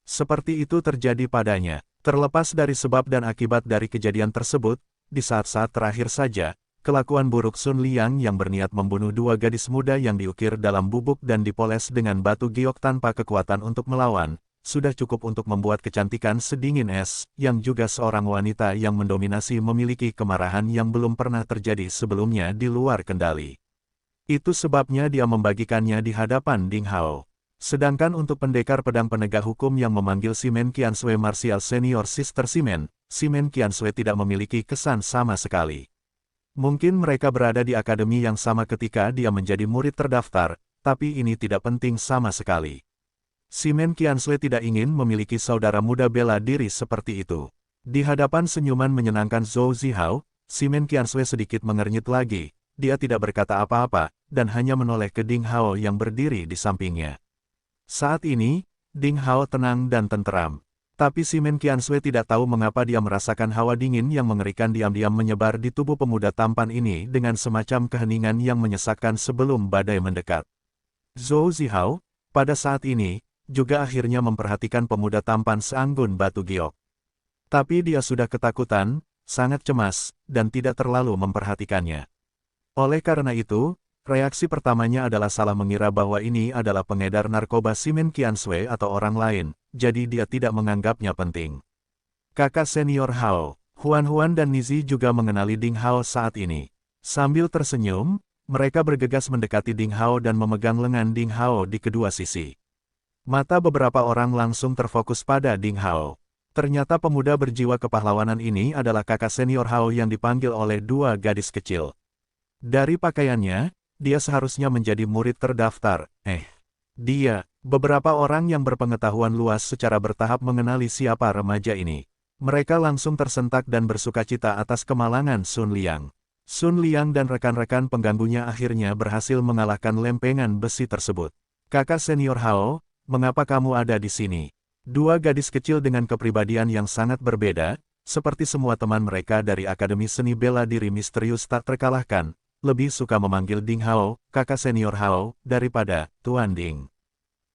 seperti itu terjadi padanya. Terlepas dari sebab dan akibat dari kejadian tersebut, di saat-saat terakhir saja, kelakuan buruk Sun Liang yang berniat membunuh dua gadis muda yang diukir dalam bubuk dan dipoles dengan batu giok tanpa kekuatan untuk melawan, sudah cukup untuk membuat kecantikan sedingin es, yang juga seorang wanita yang mendominasi memiliki kemarahan yang belum pernah terjadi sebelumnya di luar kendali. Itu sebabnya dia membagikannya di hadapan Ding Hao. Sedangkan untuk pendekar pedang penegak hukum yang memanggil Simen Qiansui Martial Senior Sister Simen, Simen Qiansui tidak memiliki kesan sama sekali. Mungkin mereka berada di akademi yang sama ketika dia menjadi murid terdaftar, tapi ini tidak penting sama sekali. Simen Qiansui tidak ingin memiliki saudara muda bela diri seperti itu. Di hadapan senyuman menyenangkan Zhou Zihao, Simen Qiansui sedikit mengernyit lagi. Dia tidak berkata apa-apa, dan hanya menoleh ke Ding Hao yang berdiri di sampingnya. Saat ini, Ding Hao tenang dan tenteram. Tapi Simen Qiansui tidak tahu mengapa dia merasakan hawa dingin yang mengerikan diam-diam menyebar di tubuh pemuda tampan ini dengan semacam keheningan yang menyesakkan sebelum badai mendekat. Zhou Zihao, pada saat ini, juga akhirnya memperhatikan pemuda tampan seanggun batu giok. Tapi dia sudah ketakutan, sangat cemas, dan tidak terlalu memperhatikannya. Oleh karena itu, reaksi pertamanya adalah salah mengira bahwa ini adalah pengedar narkoba Simen Qiansui atau orang lain, jadi dia tidak menganggapnya penting. Kakak senior Hao, Huan dan Nizi juga mengenali Ding Hao saat ini. Sambil tersenyum, mereka bergegas mendekati Ding Hao dan memegang lengan Ding Hao di kedua sisi. Mata beberapa orang langsung terfokus pada Ding Hao. Ternyata pemuda berjiwa kepahlawanan ini adalah kakak senior Hao yang dipanggil oleh dua gadis kecil. Dari pakaiannya, dia seharusnya menjadi murid terdaftar. Beberapa orang yang berpengetahuan luas secara bertahap mengenali siapa remaja ini. Mereka langsung tersentak dan bersukacita atas kemalangan Sun Liang. Sun Liang dan rekan-rekan pengganggunya akhirnya berhasil mengalahkan lempengan besi tersebut. Kakak senior Hao, mengapa kamu ada di sini? Dua gadis kecil dengan kepribadian yang sangat berbeda, seperti semua teman mereka dari Akademi Seni Bela Diri Misterius tak terkalahkan, lebih suka memanggil Ding Hao, kakak senior Hao, daripada Tuan Ding.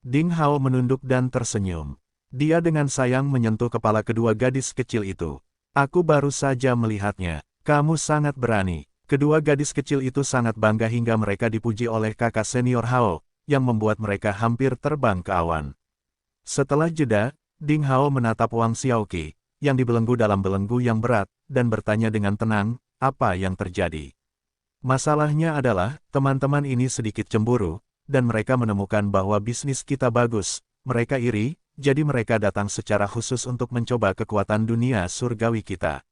Ding Hao menunduk dan tersenyum. Dia dengan sayang menyentuh kepala kedua gadis kecil itu. Aku baru saja melihatnya. Kamu sangat berani. Kedua gadis kecil itu sangat bangga hingga mereka dipuji oleh kakak senior Hao, yang membuat mereka hampir terbang ke awan. Setelah jeda, Ding Hao menatap Wang Xiaoqi, yang dibelenggu dalam belenggu yang berat, dan bertanya dengan tenang, apa yang terjadi? Masalahnya adalah, teman-teman ini sedikit cemburu, dan mereka menemukan bahwa bisnis kita bagus, mereka iri, jadi mereka datang secara khusus untuk mencoba kekuatan dunia surgawi kita.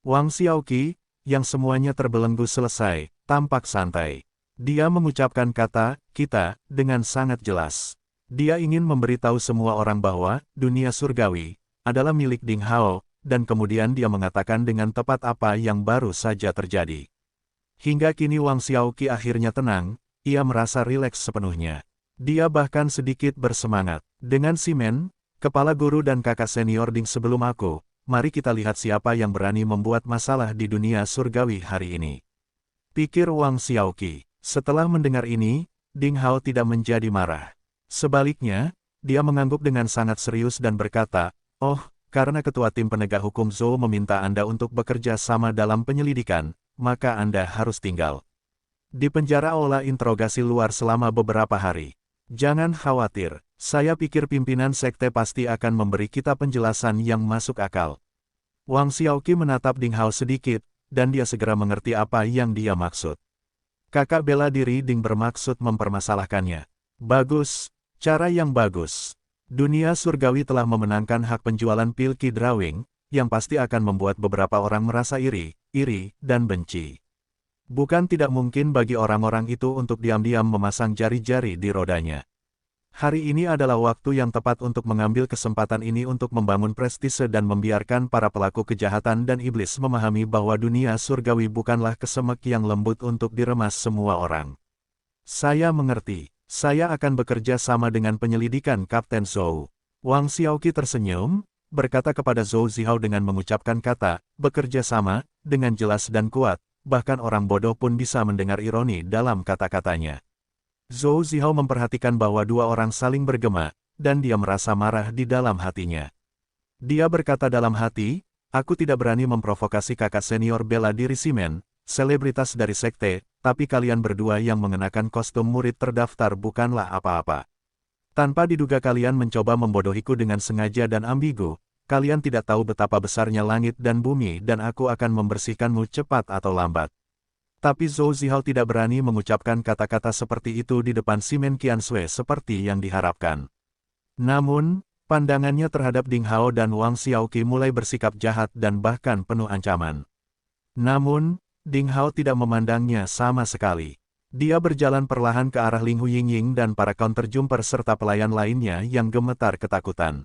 Wang Xiaoqi, yang semuanya terbelenggu selesai, tampak santai. Dia mengucapkan kata, kita, dengan sangat jelas. Dia ingin memberitahu semua orang bahwa, dunia surgawi, adalah milik Ding Hao, dan kemudian dia mengatakan dengan tepat apa yang baru saja terjadi. Hingga kini Wang Xiaoqi akhirnya tenang, ia merasa rileks sepenuhnya. Dia bahkan sedikit bersemangat. Dengan Simen, kepala guru dan kakak senior Ding sebelum aku, mari kita lihat siapa yang berani membuat masalah di dunia surgawi hari ini. Pikir Wang Xiaoqi. Setelah mendengar ini, Ding Hao tidak menjadi marah. Sebaliknya, dia mengangguk dengan sangat serius dan berkata, oh, karena ketua tim penegak hukum Zhou meminta Anda untuk bekerja sama dalam penyelidikan, maka Anda harus tinggal di penjara aula interogasi luar selama beberapa hari. Jangan khawatir, saya pikir pimpinan sekte pasti akan memberi kita penjelasan yang masuk akal. Wang Xiaoqi menatap Ding Hao sedikit, dan dia segera mengerti apa yang dia maksud. Kakak bela diri Ding bermaksud mempermasalahkannya. Bagus, cara yang bagus. Dunia surgawi telah memenangkan hak penjualan pil Qi Drawing, yang pasti akan membuat beberapa orang merasa iri, dan benci. Bukan tidak mungkin bagi orang-orang itu untuk diam-diam memasang jari-jari di rodanya. Hari ini adalah waktu yang tepat untuk mengambil kesempatan ini untuk membangun prestise dan membiarkan para pelaku kejahatan dan iblis memahami bahwa dunia surgawi bukanlah kesemek yang lembut untuk diremas semua orang. Saya mengerti. Saya akan bekerja sama dengan penyelidikan Kapten Zhou. Wang Xiaoqi tersenyum, berkata kepada Zhou Zihao dengan mengucapkan kata, bekerja sama, dengan jelas dan kuat, bahkan orang bodoh pun bisa mendengar ironi dalam kata-katanya. Zhou Zihao memperhatikan bahwa dua orang saling bergema, dan dia merasa marah di dalam hatinya. Dia berkata dalam hati, aku tidak berani memprovokasi kakak senior bela diri Shimen, selebritas dari sekte, tapi kalian berdua yang mengenakan kostum murid terdaftar bukanlah apa-apa. Tanpa diduga kalian mencoba membodohiku dengan sengaja dan ambigu, kalian tidak tahu betapa besarnya langit dan bumi dan aku akan membersihkanmu cepat atau lambat. Tapi Zhou Zihao tidak berani mengucapkan kata-kata seperti itu di depan Shimen Qiansui seperti yang diharapkan. Namun, pandangannya terhadap Ding Hao dan Wang Xiaoqi mulai bersikap jahat dan bahkan penuh ancaman. Namun, Ding Hao tidak memandangnya sama sekali. Dia berjalan perlahan ke arah Ling Huyingying dan para counterjumper serta pelayan lainnya yang gemetar ketakutan.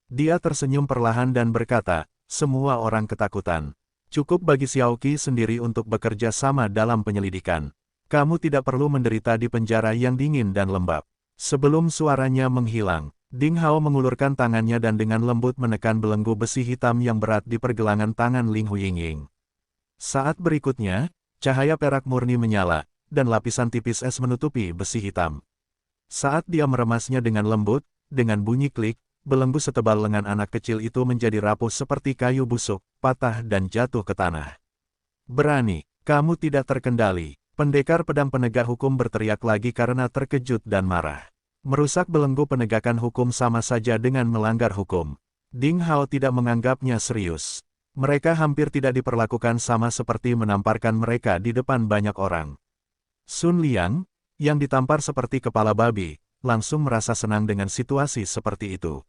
Dia tersenyum perlahan dan berkata, semua orang ketakutan. Cukup bagi Xiaoqi sendiri untuk bekerja sama dalam penyelidikan. Kamu tidak perlu menderita di penjara yang dingin dan lembab. Sebelum suaranya menghilang, Ding Hao mengulurkan tangannya dan dengan lembut menekan belenggu besi hitam yang berat di pergelangan tangan Ling Huyingying. Saat berikutnya, cahaya perak murni menyala, dan lapisan tipis es menutupi besi hitam. Saat dia meremasnya dengan lembut, dengan bunyi klik, belenggu setebal lengan anak kecil itu menjadi rapuh seperti kayu busuk, patah dan jatuh ke tanah. Berani, kamu tidak terkendali. Pendekar pedang penegak hukum berteriak lagi karena terkejut dan marah. Merusak belenggu penegakan hukum sama saja dengan melanggar hukum. Ding Hao tidak menganggapnya serius. Mereka hampir tidak diperlakukan sama seperti menamparkan mereka di depan banyak orang. Sun Liang, yang ditampar seperti kepala babi, langsung merasa senang dengan situasi seperti itu.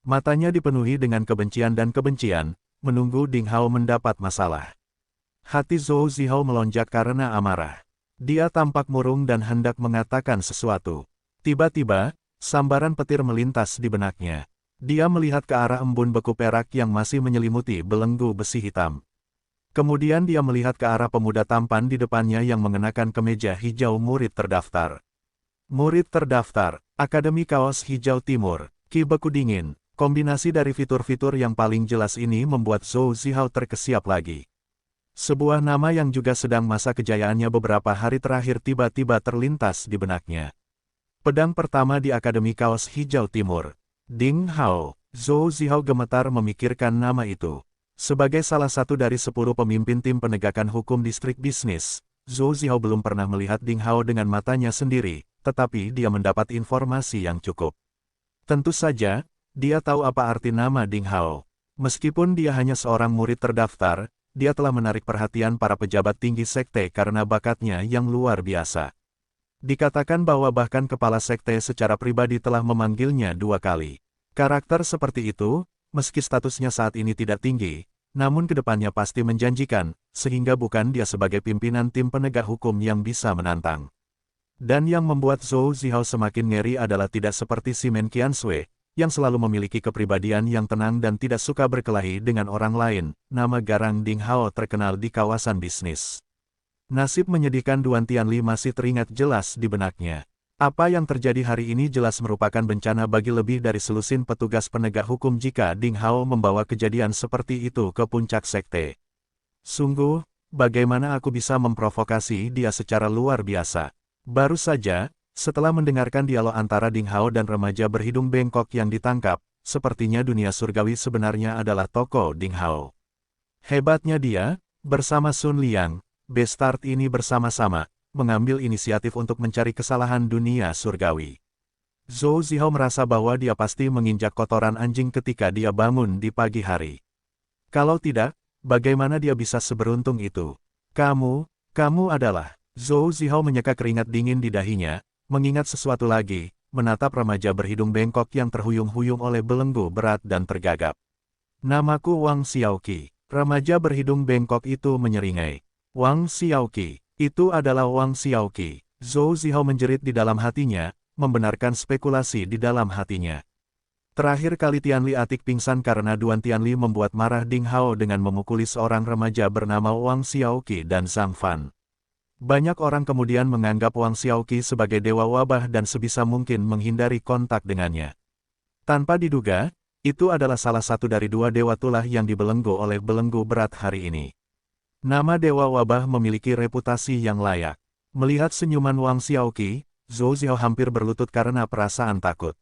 Matanya dipenuhi dengan kebencian dan kebencian, menunggu Ding Hao mendapat masalah. Hati Zhou Zihao melonjak karena amarah. Dia tampak murung dan hendak mengatakan sesuatu. Tiba-tiba, sambaran petir melintas di benaknya. Dia melihat ke arah embun beku perak yang masih menyelimuti belenggu besi hitam. Kemudian dia melihat ke arah pemuda tampan di depannya yang mengenakan kemeja hijau murid terdaftar. Murid terdaftar, Akademi Kaos Hijau Timur, Ki Beku Dingin. Kombinasi dari fitur-fitur yang paling jelas ini membuat Zhou Zihao terkesiap lagi. Sebuah nama yang juga sedang masa kejayaannya beberapa hari terakhir tiba-tiba terlintas di benaknya. Pedang pertama di Akademi Kaos Hijau Timur. Ding Hao. Zhou Zihao gemetar memikirkan nama itu. Sebagai salah satu dari 10 pemimpin tim penegakan hukum distrik bisnis, Zhou Zihao belum pernah melihat Ding Hao dengan matanya sendiri, tetapi dia mendapat informasi yang cukup. Tentu saja, dia tahu apa arti nama Ding Hao. Meskipun dia hanya seorang murid terdaftar, dia telah menarik perhatian para pejabat tinggi sekte karena bakatnya yang luar biasa. Dikatakan bahwa bahkan kepala sekte secara pribadi telah memanggilnya 2 kali. Karakter seperti itu, meski statusnya saat ini tidak tinggi, namun kedepannya pasti menjanjikan, sehingga bukan dia sebagai pimpinan tim penegak hukum yang bisa menantang. Dan yang membuat Zhou Zihao semakin ngeri adalah tidak seperti Shimen Qiansui, yang selalu memiliki kepribadian yang tenang dan tidak suka berkelahi dengan orang lain. Nama garang Ding Hao terkenal di kawasan bisnis. Nasib menyedihkan Duan Tianli masih teringat jelas di benaknya. Apa yang terjadi hari ini jelas merupakan bencana bagi lebih dari selusin petugas penegak hukum jika Ding Hao membawa kejadian seperti itu ke puncak sekte. Sungguh, bagaimana aku bisa memprovokasi dia secara luar biasa. Baru saja, setelah mendengarkan dialog antara Ding Hao dan remaja berhidung bengkok yang ditangkap, sepertinya dunia surgawi sebenarnya adalah toko Ding Hao. Hebatnya dia, bersama Sun Liang, Bestart ini bersama-sama, mengambil inisiatif untuk mencari kesalahan dunia surgawi. Zhou Zihao merasa bahwa dia pasti menginjak kotoran anjing ketika dia bangun di pagi hari. Kalau tidak, bagaimana dia bisa seberuntung itu? Kamu adalah... Zhou Zihao menyeka keringat dingin di dahinya, mengingat sesuatu lagi, menatap remaja berhidung bengkok yang terhuyung-huyung oleh belenggu berat dan tergagap. Namaku Wang Xiaoqi. Remaja berhidung bengkok itu menyeringai. Wang Xiaoqi. Itu adalah Wang Xiaoqi. Zhou Zihao menjerit di dalam hatinya, membenarkan spekulasi di dalam hatinya. Terakhir kali Tianli Atik pingsan karena Duan Tianli membuat marah Ding Hao dengan memukuli seorang remaja bernama Wang Xiaoqi dan Zhang Fan. Banyak orang kemudian menganggap Wang Xiaoqi sebagai dewa wabah dan sebisa mungkin menghindari kontak dengannya. Tanpa diduga, itu adalah salah satu dari dua dewa tulah yang dibelenggu oleh belenggu berat hari ini. Nama dewa wabah memiliki reputasi yang layak. Melihat senyuman Wang Xiaoqi, Zhou Xiao hampir berlutut karena perasaan takut.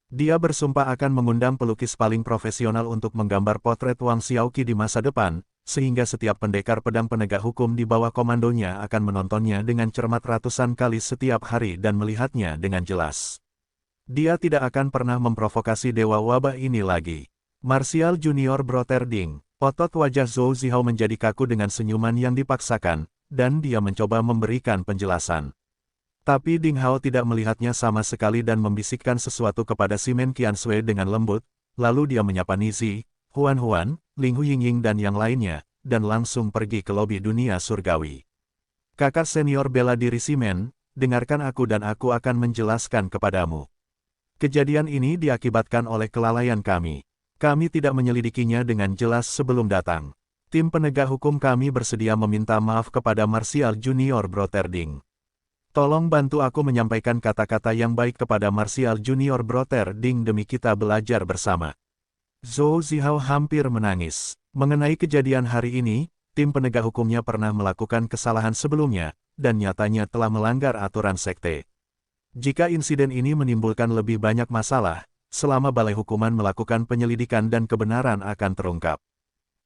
Dia bersumpah akan mengundang pelukis paling profesional untuk menggambar potret Wang Xiaoqi di masa depan, sehingga setiap pendekar pedang penegak hukum di bawah komandonya akan menontonnya dengan cermat ratusan kali setiap hari dan melihatnya dengan jelas. Dia tidak akan pernah memprovokasi dewa wabah ini lagi. Martial Junior Broterding. Otot wajah Zhou Zihao menjadi kaku dengan senyuman yang dipaksakan, dan dia mencoba memberikan penjelasan. Tapi Ding Hao tidak melihatnya sama sekali dan membisikkan sesuatu kepada Simen Qiansui dengan lembut, lalu dia menyapa Nizi, Huan Huan, Ling Huyingying dan yang lainnya, dan langsung pergi ke lobi dunia surgawi. Kakak senior bela diri Simen, dengarkan aku dan aku akan menjelaskan kepadamu. Kejadian ini diakibatkan oleh kelalaian kami. Kami tidak menyelidikinya dengan jelas sebelum datang. Tim penegak hukum kami bersedia meminta maaf kepada Martial Junior Broterding. Tolong bantu aku menyampaikan kata-kata yang baik kepada Martial Junior Broterding demi kita belajar bersama. Zhou Zihao hampir menangis. Mengenai kejadian hari ini, tim penegak hukumnya pernah melakukan kesalahan sebelumnya, dan nyatanya telah melanggar aturan sekte. Jika insiden ini menimbulkan lebih banyak masalah, selama Balai Hukuman melakukan penyelidikan dan kebenaran akan terungkap.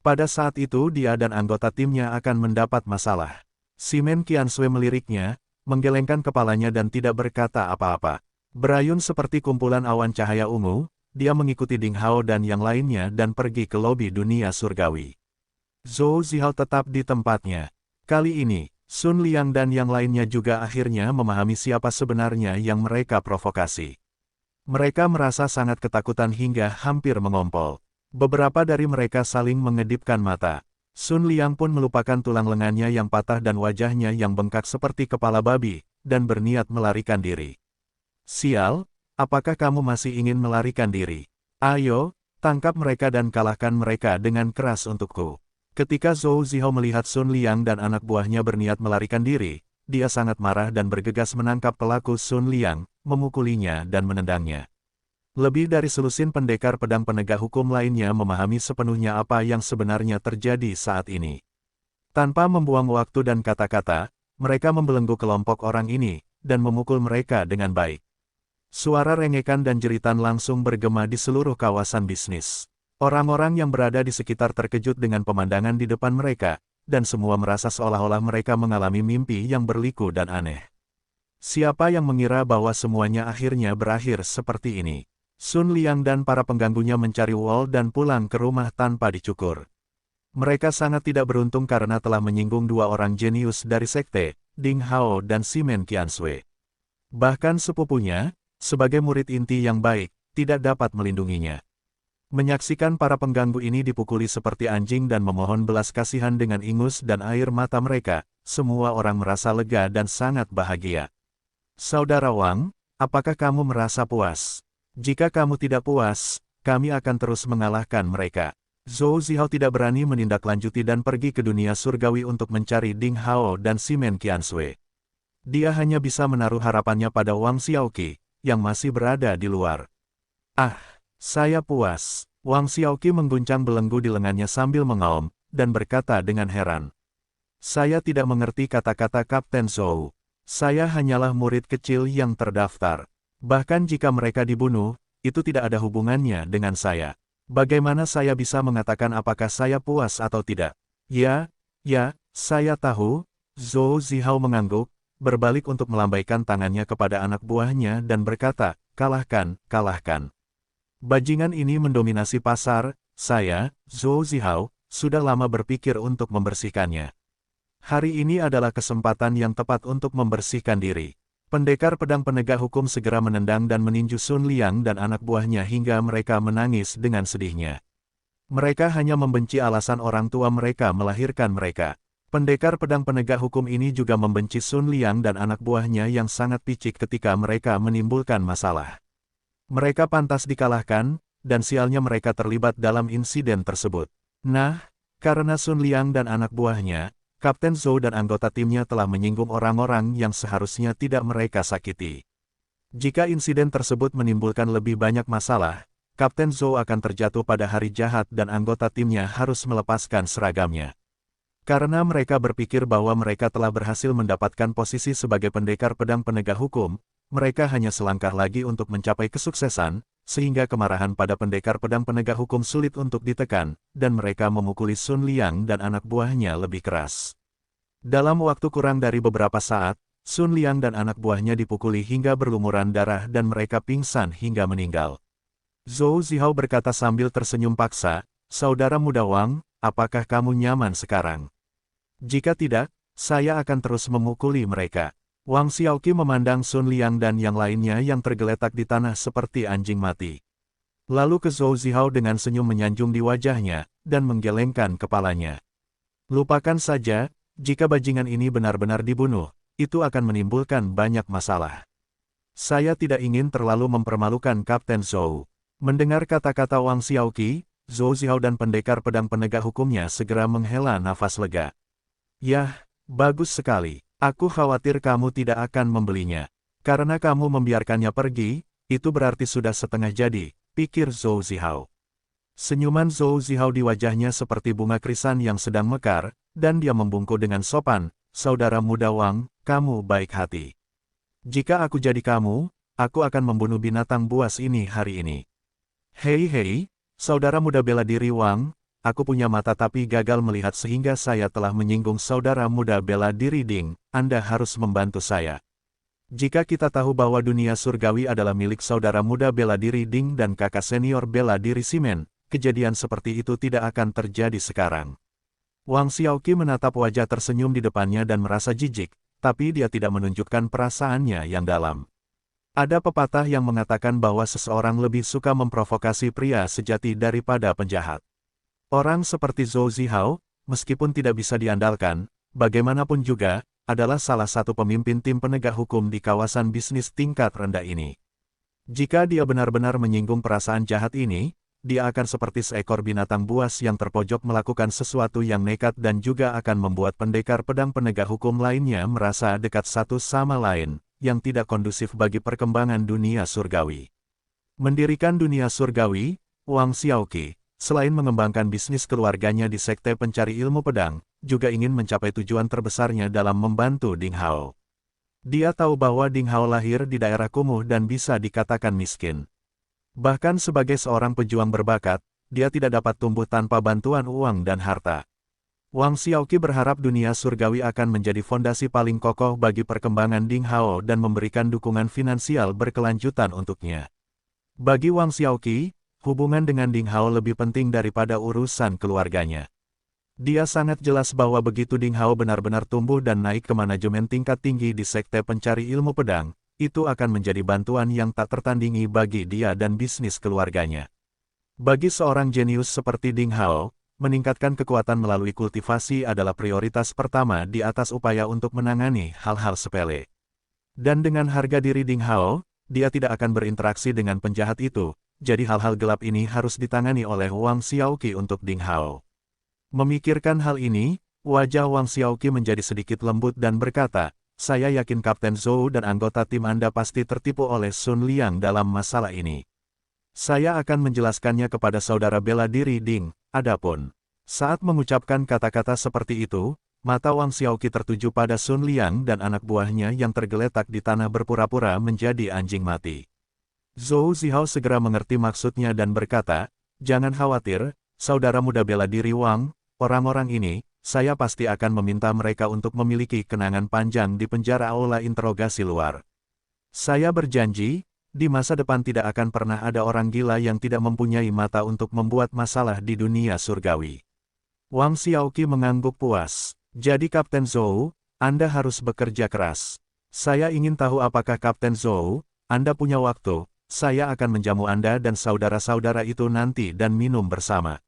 Pada saat itu dia dan anggota timnya akan mendapat masalah. Simen Qiansui meliriknya, menggelengkan kepalanya dan tidak berkata apa-apa. Berayun seperti kumpulan awan cahaya ungu, dia mengikuti Ding Hao dan yang lainnya dan pergi ke lobi dunia surgawi. Zhou Zihao tetap di tempatnya. Kali ini, Sun Liang dan yang lainnya juga akhirnya memahami siapa sebenarnya yang mereka provokasi. Mereka merasa sangat ketakutan hingga hampir mengompol. Beberapa dari mereka saling mengedipkan mata. Sun Liang pun melupakan tulang lengannya yang patah dan wajahnya yang bengkak seperti kepala babi, dan berniat melarikan diri. Sial! Apakah kamu masih ingin melarikan diri? Ayo, tangkap mereka dan kalahkan mereka dengan keras untukku. Ketika Zhou Zihao melihat Sun Liang dan anak buahnya berniat melarikan diri, dia sangat marah dan bergegas menangkap pelaku Sun Liang, memukulinya dan menendangnya. Lebih dari selusin pendekar pedang penegak hukum lainnya memahami sepenuhnya apa yang sebenarnya terjadi saat ini. Tanpa membuang waktu dan kata-kata, mereka membelenggu kelompok orang ini, dan memukul mereka dengan baik. Suara rengekan dan jeritan langsung bergema di seluruh kawasan bisnis. Orang-orang yang berada di sekitar terkejut dengan pemandangan di depan mereka, dan semua merasa seolah-olah mereka mengalami mimpi yang berliku dan aneh. Siapa yang mengira bahwa semuanya akhirnya berakhir seperti ini? Sun Liang dan para pengganggunya mencari Wall dan pulang ke rumah tanpa dicukur. Mereka sangat tidak beruntung karena telah menyinggung dua orang jenius dari sekte, Ding Hao dan Simen Qiansui. Bahkan sepupunya, sebagai murid inti yang baik, tidak dapat melindunginya. Menyaksikan para pengganggu ini dipukuli seperti anjing dan memohon belas kasihan dengan ingus dan air mata mereka, semua orang merasa lega dan sangat bahagia. Saudara Wang, apakah kamu merasa puas? Jika kamu tidak puas, kami akan terus mengalahkan mereka. Zhou Zihao tidak berani menindaklanjuti dan pergi ke dunia surgawi untuk mencari Ding Hao dan Simen Qiansui. Dia hanya bisa menaruh harapannya pada Wang Xiaoqi, yang masih berada di luar. Ah, saya puas. Wang Xiaoqi mengguncang belenggu di lengannya sambil mengaum, dan berkata dengan heran. Saya tidak mengerti kata-kata Kapten Zhou. Saya hanyalah murid kecil yang terdaftar. Bahkan jika mereka dibunuh, itu tidak ada hubungannya dengan saya. Bagaimana saya bisa mengatakan apakah saya puas atau tidak? Ya, saya tahu. Zhou Zihao mengangguk, berbalik untuk melambaikan tangannya kepada anak buahnya dan berkata, kalahkan. Bajingan ini mendominasi pasar, saya, Zhou Zihao, sudah lama berpikir untuk membersihkannya. Hari ini adalah kesempatan yang tepat untuk membersihkan diri. Pendekar pedang penegak hukum segera menendang dan meninju Sun Liang dan anak buahnya hingga mereka menangis dengan sedihnya. Mereka hanya membenci alasan orang tua mereka melahirkan mereka. Pendekar pedang penegak hukum ini juga membenci Sun Liang dan anak buahnya yang sangat picik ketika mereka menimbulkan masalah. Mereka pantas dikalahkan, dan sialnya mereka terlibat dalam insiden tersebut. Nah, karena Sun Liang dan anak buahnya, Kapten Zhou dan anggota timnya telah menyinggung orang-orang yang seharusnya tidak mereka sakiti. Jika insiden tersebut menimbulkan lebih banyak masalah, Kapten Zhou akan terjatuh pada hari jahat dan anggota timnya harus melepaskan seragamnya. Karena mereka berpikir bahwa mereka telah berhasil mendapatkan posisi sebagai pendekar pedang penegak hukum, mereka hanya selangkah lagi untuk mencapai kesuksesan, sehingga kemarahan pada pendekar pedang penegak hukum sulit untuk ditekan, dan mereka memukuli Sun Liang dan anak buahnya lebih keras. Dalam waktu kurang dari beberapa saat, Sun Liang dan anak buahnya dipukuli hingga berlumuran darah dan mereka pingsan hingga meninggal. Zhou Zihao berkata sambil tersenyum paksa, "Saudara muda Wang, apakah kamu nyaman sekarang? Jika tidak, saya akan terus memukuli mereka." Wang Xiaoqi memandang Sun Liang dan yang lainnya yang tergeletak di tanah seperti anjing mati. Lalu ke Zhou Zihao dengan senyum menyanjung di wajahnya, dan menggelengkan kepalanya. "Lupakan saja, jika bajingan ini benar-benar dibunuh, itu akan menimbulkan banyak masalah. Saya tidak ingin terlalu mempermalukan Kapten Zhou." Mendengar kata-kata Wang Xiaoqi, Zhou Zihao dan pendekar pedang penegak hukumnya segera menghela nafas lega. "Yah, bagus sekali. Aku khawatir kamu tidak akan membelinya. Karena kamu membiarkannya pergi, itu berarti sudah setengah jadi," pikir Zhou Zihao. Senyuman Zhou Zihao di wajahnya seperti bunga krisan yang sedang mekar, dan dia membungkuk dengan sopan, "Saudara muda Wang, kamu baik hati. Jika aku jadi kamu, aku akan membunuh binatang buas ini hari ini." "Hei, saudara muda bela diri Wang, aku punya mata tapi gagal melihat sehingga saya telah menyinggung saudara muda bela diri Ding, Anda harus membantu saya. Jika kita tahu bahwa dunia surgawi adalah milik saudara muda bela diri Ding dan kakak senior bela diri Simen, kejadian seperti itu tidak akan terjadi sekarang." Wang Xiaoqi menatap wajah tersenyum di depannya dan merasa jijik, tapi dia tidak menunjukkan perasaannya yang dalam. Ada pepatah yang mengatakan bahwa seseorang lebih suka memprovokasi pria sejati daripada penjahat. Orang seperti Zhou Zihao, meskipun tidak bisa diandalkan, bagaimanapun juga, adalah salah satu pemimpin tim penegak hukum di kawasan bisnis tingkat rendah ini. Jika dia benar-benar menyinggung perasaan jahat ini, dia akan seperti seekor binatang buas yang terpojok melakukan sesuatu yang nekat dan juga akan membuat pendekar pedang penegak hukum lainnya merasa dekat satu sama lain, yang tidak kondusif bagi perkembangan dunia surgawi. Mendirikan dunia surgawi, Wang Xiaoqi, selain mengembangkan bisnis keluarganya di sekte pencari ilmu pedang, juga ingin mencapai tujuan terbesarnya dalam membantu Ding Hao. Dia tahu bahwa Ding Hao lahir di daerah kumuh dan bisa dikatakan miskin. Bahkan sebagai seorang pejuang berbakat, dia tidak dapat tumbuh tanpa bantuan uang dan harta. Wang Xiaoqi berharap dunia surgawi akan menjadi fondasi paling kokoh bagi perkembangan Ding Hao dan memberikan dukungan finansial berkelanjutan untuknya. Bagi Wang Xiaoqi, hubungan dengan Ding Hao lebih penting daripada urusan keluarganya. Dia sangat jelas bahwa begitu Ding Hao benar-benar tumbuh dan naik ke manajemen tingkat tinggi di sekte pencari ilmu pedang, itu akan menjadi bantuan yang tak tertandingi bagi dia dan bisnis keluarganya. Bagi seorang jenius seperti Ding Hao, meningkatkan kekuatan melalui kultivasi adalah prioritas pertama di atas upaya untuk menangani hal-hal sepele. Dan dengan harga diri Ding Hao, dia tidak akan berinteraksi dengan penjahat itu. Jadi hal-hal gelap ini harus ditangani oleh Wang Xiaoqi untuk Ding Hao. Memikirkan hal ini, wajah Wang Xiaoqi menjadi sedikit lembut dan berkata, "Saya yakin Kapten Zhou dan anggota tim Anda pasti tertipu oleh Sun Liang dalam masalah ini. Saya akan menjelaskannya kepada saudara bela diri Ding." Adapun, saat mengucapkan kata-kata seperti itu, mata Wang Xiaoqi tertuju pada Sun Liang dan anak buahnya yang tergeletak di tanah berpura-pura menjadi anjing mati. Zhou Zihao segera mengerti maksudnya dan berkata, "Jangan khawatir, saudara muda bela diri Wang, orang-orang ini, saya pasti akan meminta mereka untuk memiliki kenangan panjang di penjara aula interogasi luar. Saya berjanji, di masa depan tidak akan pernah ada orang gila yang tidak mempunyai mata untuk membuat masalah di dunia surgawi." Wang Xiaoqi mengangguk puas. "Jadi Kapten Zhou, Anda harus bekerja keras. Saya ingin tahu apakah Kapten Zhou, Anda punya waktu. Saya akan menjamu Anda dan saudara-saudara itu nanti dan minum bersama."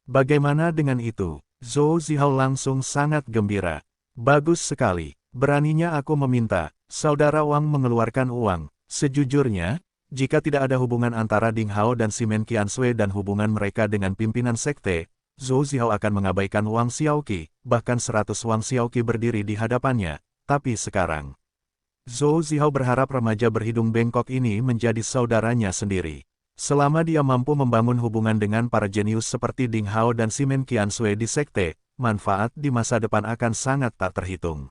"Bagaimana dengan itu?" Zhou Zihao langsung sangat gembira. "Bagus sekali. Beraninya aku meminta." Saudara Wang mengeluarkan uang. Sejujurnya, jika tidak ada hubungan antara Ding Hao dan Simen Qiansui dan hubungan mereka dengan pimpinan sekte, Zhou Zihao akan mengabaikan Wang Xiaoqi, bahkan 100 Wang Xiaoqi berdiri di hadapannya, tapi sekarang. Zhou Zihao berharap remaja berhidung bengkok ini menjadi saudaranya sendiri. Selama dia mampu membangun hubungan dengan para jenius seperti Ding Hao dan Simen Qiansui di sekte, manfaat di masa depan akan sangat tak terhitung.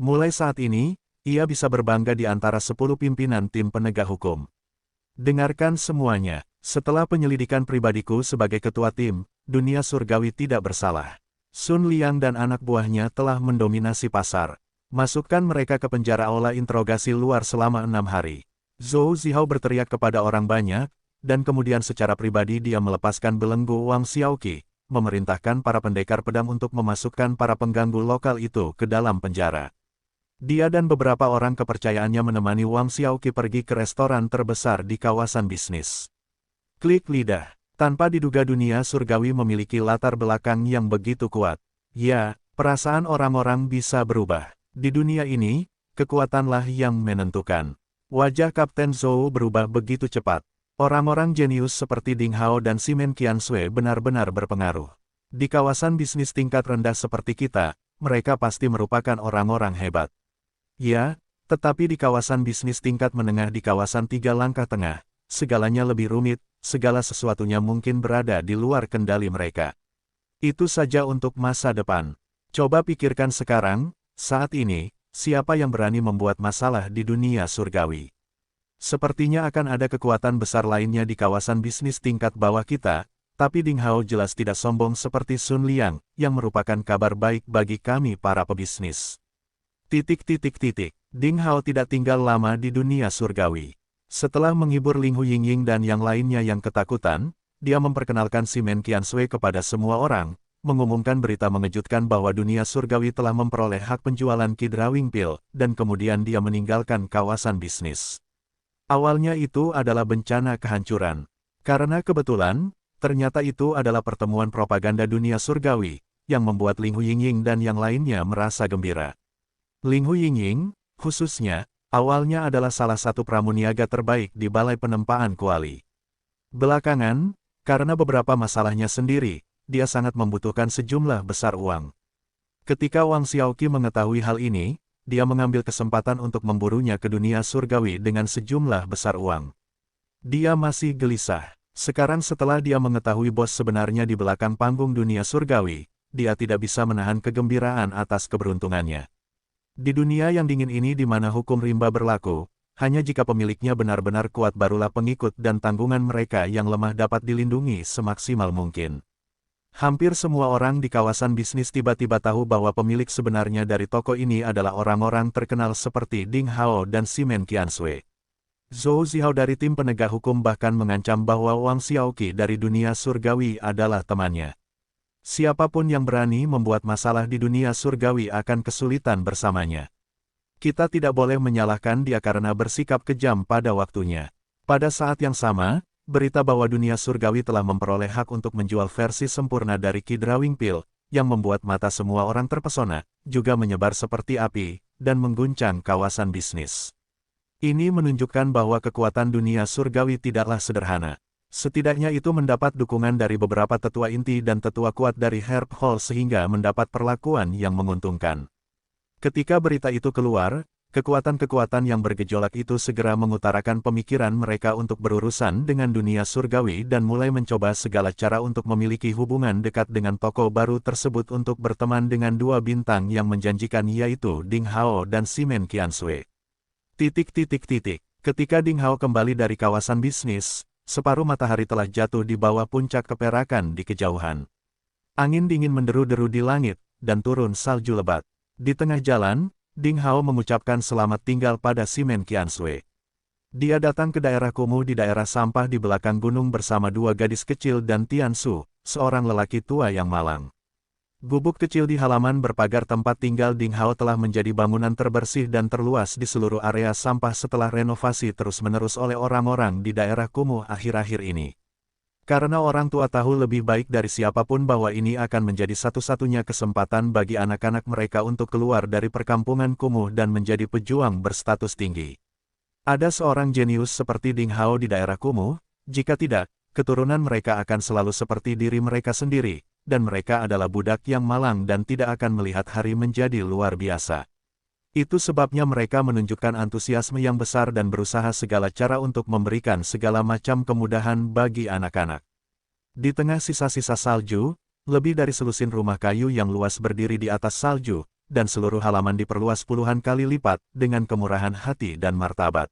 Mulai saat ini, ia bisa berbangga di antara 10 pimpinan tim penegak hukum. Dengarkan semuanya, setelah penyelidikan pribadiku sebagai ketua tim, dunia surgawi tidak bersalah. Sun Liang dan anak buahnya telah mendominasi pasar. Masukkan mereka ke penjara aula interogasi luar selama 6 hari. Zhou Zihao berteriak kepada orang banyak, dan kemudian secara pribadi dia melepaskan belenggu Wang Xiaoqi, memerintahkan para pendekar pedang untuk memasukkan para pengganggu lokal itu ke dalam penjara. Dia dan beberapa orang kepercayaannya menemani Wang Xiaoqi pergi ke restoran terbesar di kawasan bisnis. Klik lidah. Tanpa diduga dunia surgawi memiliki latar belakang yang begitu kuat. Ya, perasaan orang-orang bisa berubah. Di dunia ini, kekuatanlah yang menentukan. Wajah Kapten Zhou berubah begitu cepat. Orang-orang jenius seperti Ding Hao dan Simen Qiansui benar-benar berpengaruh. Di kawasan bisnis tingkat rendah seperti kita, mereka pasti merupakan orang-orang hebat. Ya, tetapi di kawasan bisnis tingkat menengah di kawasan 3 langkah tengah, segalanya lebih rumit, segala sesuatunya mungkin berada di luar kendali mereka. Itu saja untuk masa depan. Coba pikirkan sekarang, saat ini, siapa yang berani membuat masalah di dunia surgawi? Sepertinya akan ada kekuatan besar lainnya di kawasan bisnis tingkat bawah kita, tapi Ding Hao jelas tidak sombong seperti Sun Liang, yang merupakan kabar baik bagi kami para pebisnis. Ding Hao tidak tinggal lama di dunia surgawi. Setelah menghibur Ling Hu Yingying dan yang lainnya yang ketakutan, dia memperkenalkan Simen Qiansui kepada semua orang, mengumumkan berita mengejutkan bahwa dunia surgawi telah memperoleh hak penjualan Ki Drawing Pill, dan kemudian dia meninggalkan kawasan bisnis. Awalnya itu adalah bencana kehancuran. Karena kebetulan, ternyata itu adalah pertemuan propaganda dunia surgawi, yang membuat Ling Hu Yingying dan yang lainnya merasa gembira. Ling Hu Yingying, khususnya, awalnya adalah salah satu pramuniaga terbaik di Balai Penempaan Kuali. Belakangan, karena beberapa masalahnya sendiri, dia sangat membutuhkan sejumlah besar uang. Ketika Wang Xiaoqi mengetahui hal ini, dia mengambil kesempatan untuk memburunya ke dunia surgawi dengan sejumlah besar uang. Dia masih gelisah. Sekarang setelah dia mengetahui bos sebenarnya di belakang panggung dunia surgawi, dia tidak bisa menahan kegembiraan atas keberuntungannya. Di dunia yang dingin ini di mana hukum rimba berlaku, hanya jika pemiliknya benar-benar kuat barulah pengikut dan tanggungan mereka yang lemah dapat dilindungi semaksimal mungkin. Hampir semua orang di kawasan bisnis tiba-tiba tahu bahwa pemilik sebenarnya dari toko ini adalah orang-orang terkenal seperti Ding Hao dan Simen Qiansui. Zhou Zihao dari tim penegak hukum bahkan mengancam bahwa Wang Xiaoqi dari dunia surgawi adalah temannya. Siapapun yang berani membuat masalah di dunia surgawi akan kesulitan bersamanya. Kita tidak boleh menyalahkan dia karena bersikap kejam pada waktunya. Pada saat yang sama, berita bahwa dunia surgawi telah memperoleh hak untuk menjual versi sempurna dari Ki Drawing Pill, yang membuat mata semua orang terpesona, juga menyebar seperti api, dan mengguncang kawasan bisnis. Ini menunjukkan bahwa kekuatan dunia surgawi tidaklah sederhana. Setidaknya itu mendapat dukungan dari beberapa tetua inti dan tetua kuat dari Herb Hall sehingga mendapat perlakuan yang menguntungkan. Ketika berita itu keluar, kekuatan-kekuatan yang bergejolak itu segera mengutarakan pemikiran mereka untuk berurusan dengan dunia surgawi dan mulai mencoba segala cara untuk memiliki hubungan dekat dengan tokoh baru tersebut untuk berteman dengan dua bintang yang menjanjikan yaitu Ding Hao dan Simen Qiansui. Ketika Ding Hao kembali dari kawasan bisnis, separuh matahari telah jatuh di bawah puncak keperakan di kejauhan. Angin dingin menderu-deru di langit, dan turun salju lebat. Di tengah jalan, Ding Hao mengucapkan selamat tinggal pada Simen Qiansui. Dia datang ke daerah kumuh di daerah sampah di belakang gunung bersama dua gadis kecil dan Tian Su, seorang lelaki tua yang malang. Gubuk kecil di halaman berpagar tempat tinggal Ding Hao telah menjadi bangunan terbersih dan terluas di seluruh area sampah setelah renovasi terus-menerus oleh orang-orang di daerah kumuh akhir-akhir ini. Karena orang tua tahu lebih baik dari siapapun bahwa ini akan menjadi satu-satunya kesempatan bagi anak-anak mereka untuk keluar dari perkampungan kumuh dan menjadi pejuang berstatus tinggi. Ada seorang jenius seperti Ding Hao di daerah kumuh, jika tidak, keturunan mereka akan selalu seperti diri mereka sendiri, dan mereka adalah budak yang malang dan tidak akan melihat hari menjadi luar biasa. Itu sebabnya mereka menunjukkan antusiasme yang besar dan berusaha segala cara untuk memberikan segala macam kemudahan bagi anak-anak. Di tengah sisa-sisa salju, lebih dari selusin rumah kayu yang luas berdiri di atas salju, dan seluruh halaman diperluas puluhan kali lipat dengan kemurahan hati dan martabat.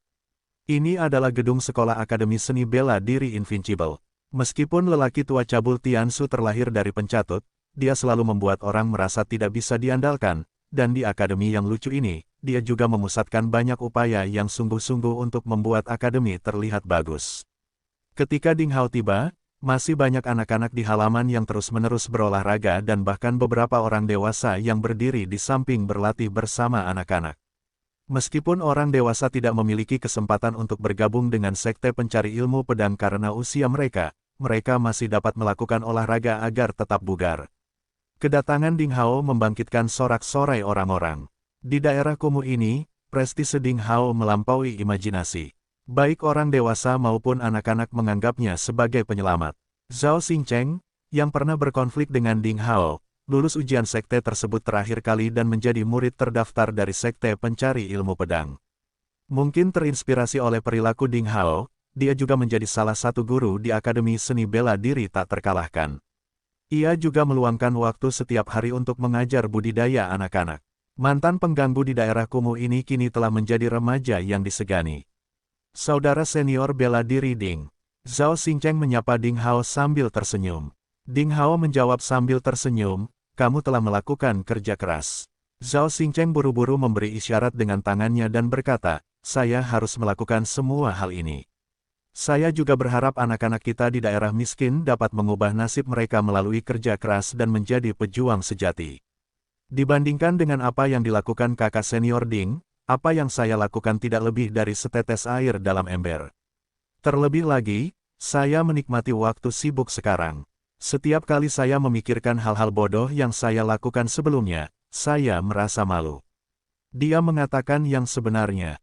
Ini adalah gedung sekolah Akademi Seni Bela Diri Invincible. Meskipun lelaki tua cabul Tiansu terlahir dari pencatut, dia selalu membuat orang merasa tidak bisa diandalkan, dan di akademi yang lucu ini, dia juga memusatkan banyak upaya yang sungguh-sungguh untuk membuat akademi terlihat bagus. Ketika Ding Hao tiba, masih banyak anak-anak di halaman yang terus-menerus berolahraga dan bahkan beberapa orang dewasa yang berdiri di samping berlatih bersama anak-anak. Meskipun orang dewasa tidak memiliki kesempatan untuk bergabung dengan sekte pencari ilmu pedang karena usia mereka, mereka masih dapat melakukan olahraga agar tetap bugar. Kedatangan Ding Hao membangkitkan sorak-sorai orang-orang. Di daerah kumuh ini, prestise Ding Hao melampaui imajinasi. Baik orang dewasa maupun anak-anak menganggapnya sebagai penyelamat. Zhao Xingcheng, yang pernah berkonflik dengan Ding Hao, lulus ujian sekte tersebut terakhir kali dan menjadi murid terdaftar dari sekte pencari ilmu pedang. Mungkin terinspirasi oleh perilaku Ding Hao, dia juga menjadi salah satu guru di Akademi Seni Bela Diri tak terkalahkan. Ia juga meluangkan waktu setiap hari untuk mengajar budidaya anak-anak. Mantan pengganggu di daerah kumuh ini kini telah menjadi remaja yang disegani. Saudara senior bela diri Ding. Zhao Xingcheng menyapa Ding Hao sambil tersenyum. Ding Hao menjawab sambil tersenyum, kamu telah melakukan kerja keras. Zhao Xingcheng buru-buru memberi isyarat dengan tangannya dan berkata, saya harus melakukan semua hal ini. Saya juga berharap anak-anak kita di daerah miskin dapat mengubah nasib mereka melalui kerja keras dan menjadi pejuang sejati. Dibandingkan dengan apa yang dilakukan kakak senior Ding, apa yang saya lakukan tidak lebih dari setetes air dalam ember. Terlebih lagi, saya menikmati waktu sibuk sekarang. Setiap kali saya memikirkan hal-hal bodoh yang saya lakukan sebelumnya, saya merasa malu. Dia mengatakan yang sebenarnya.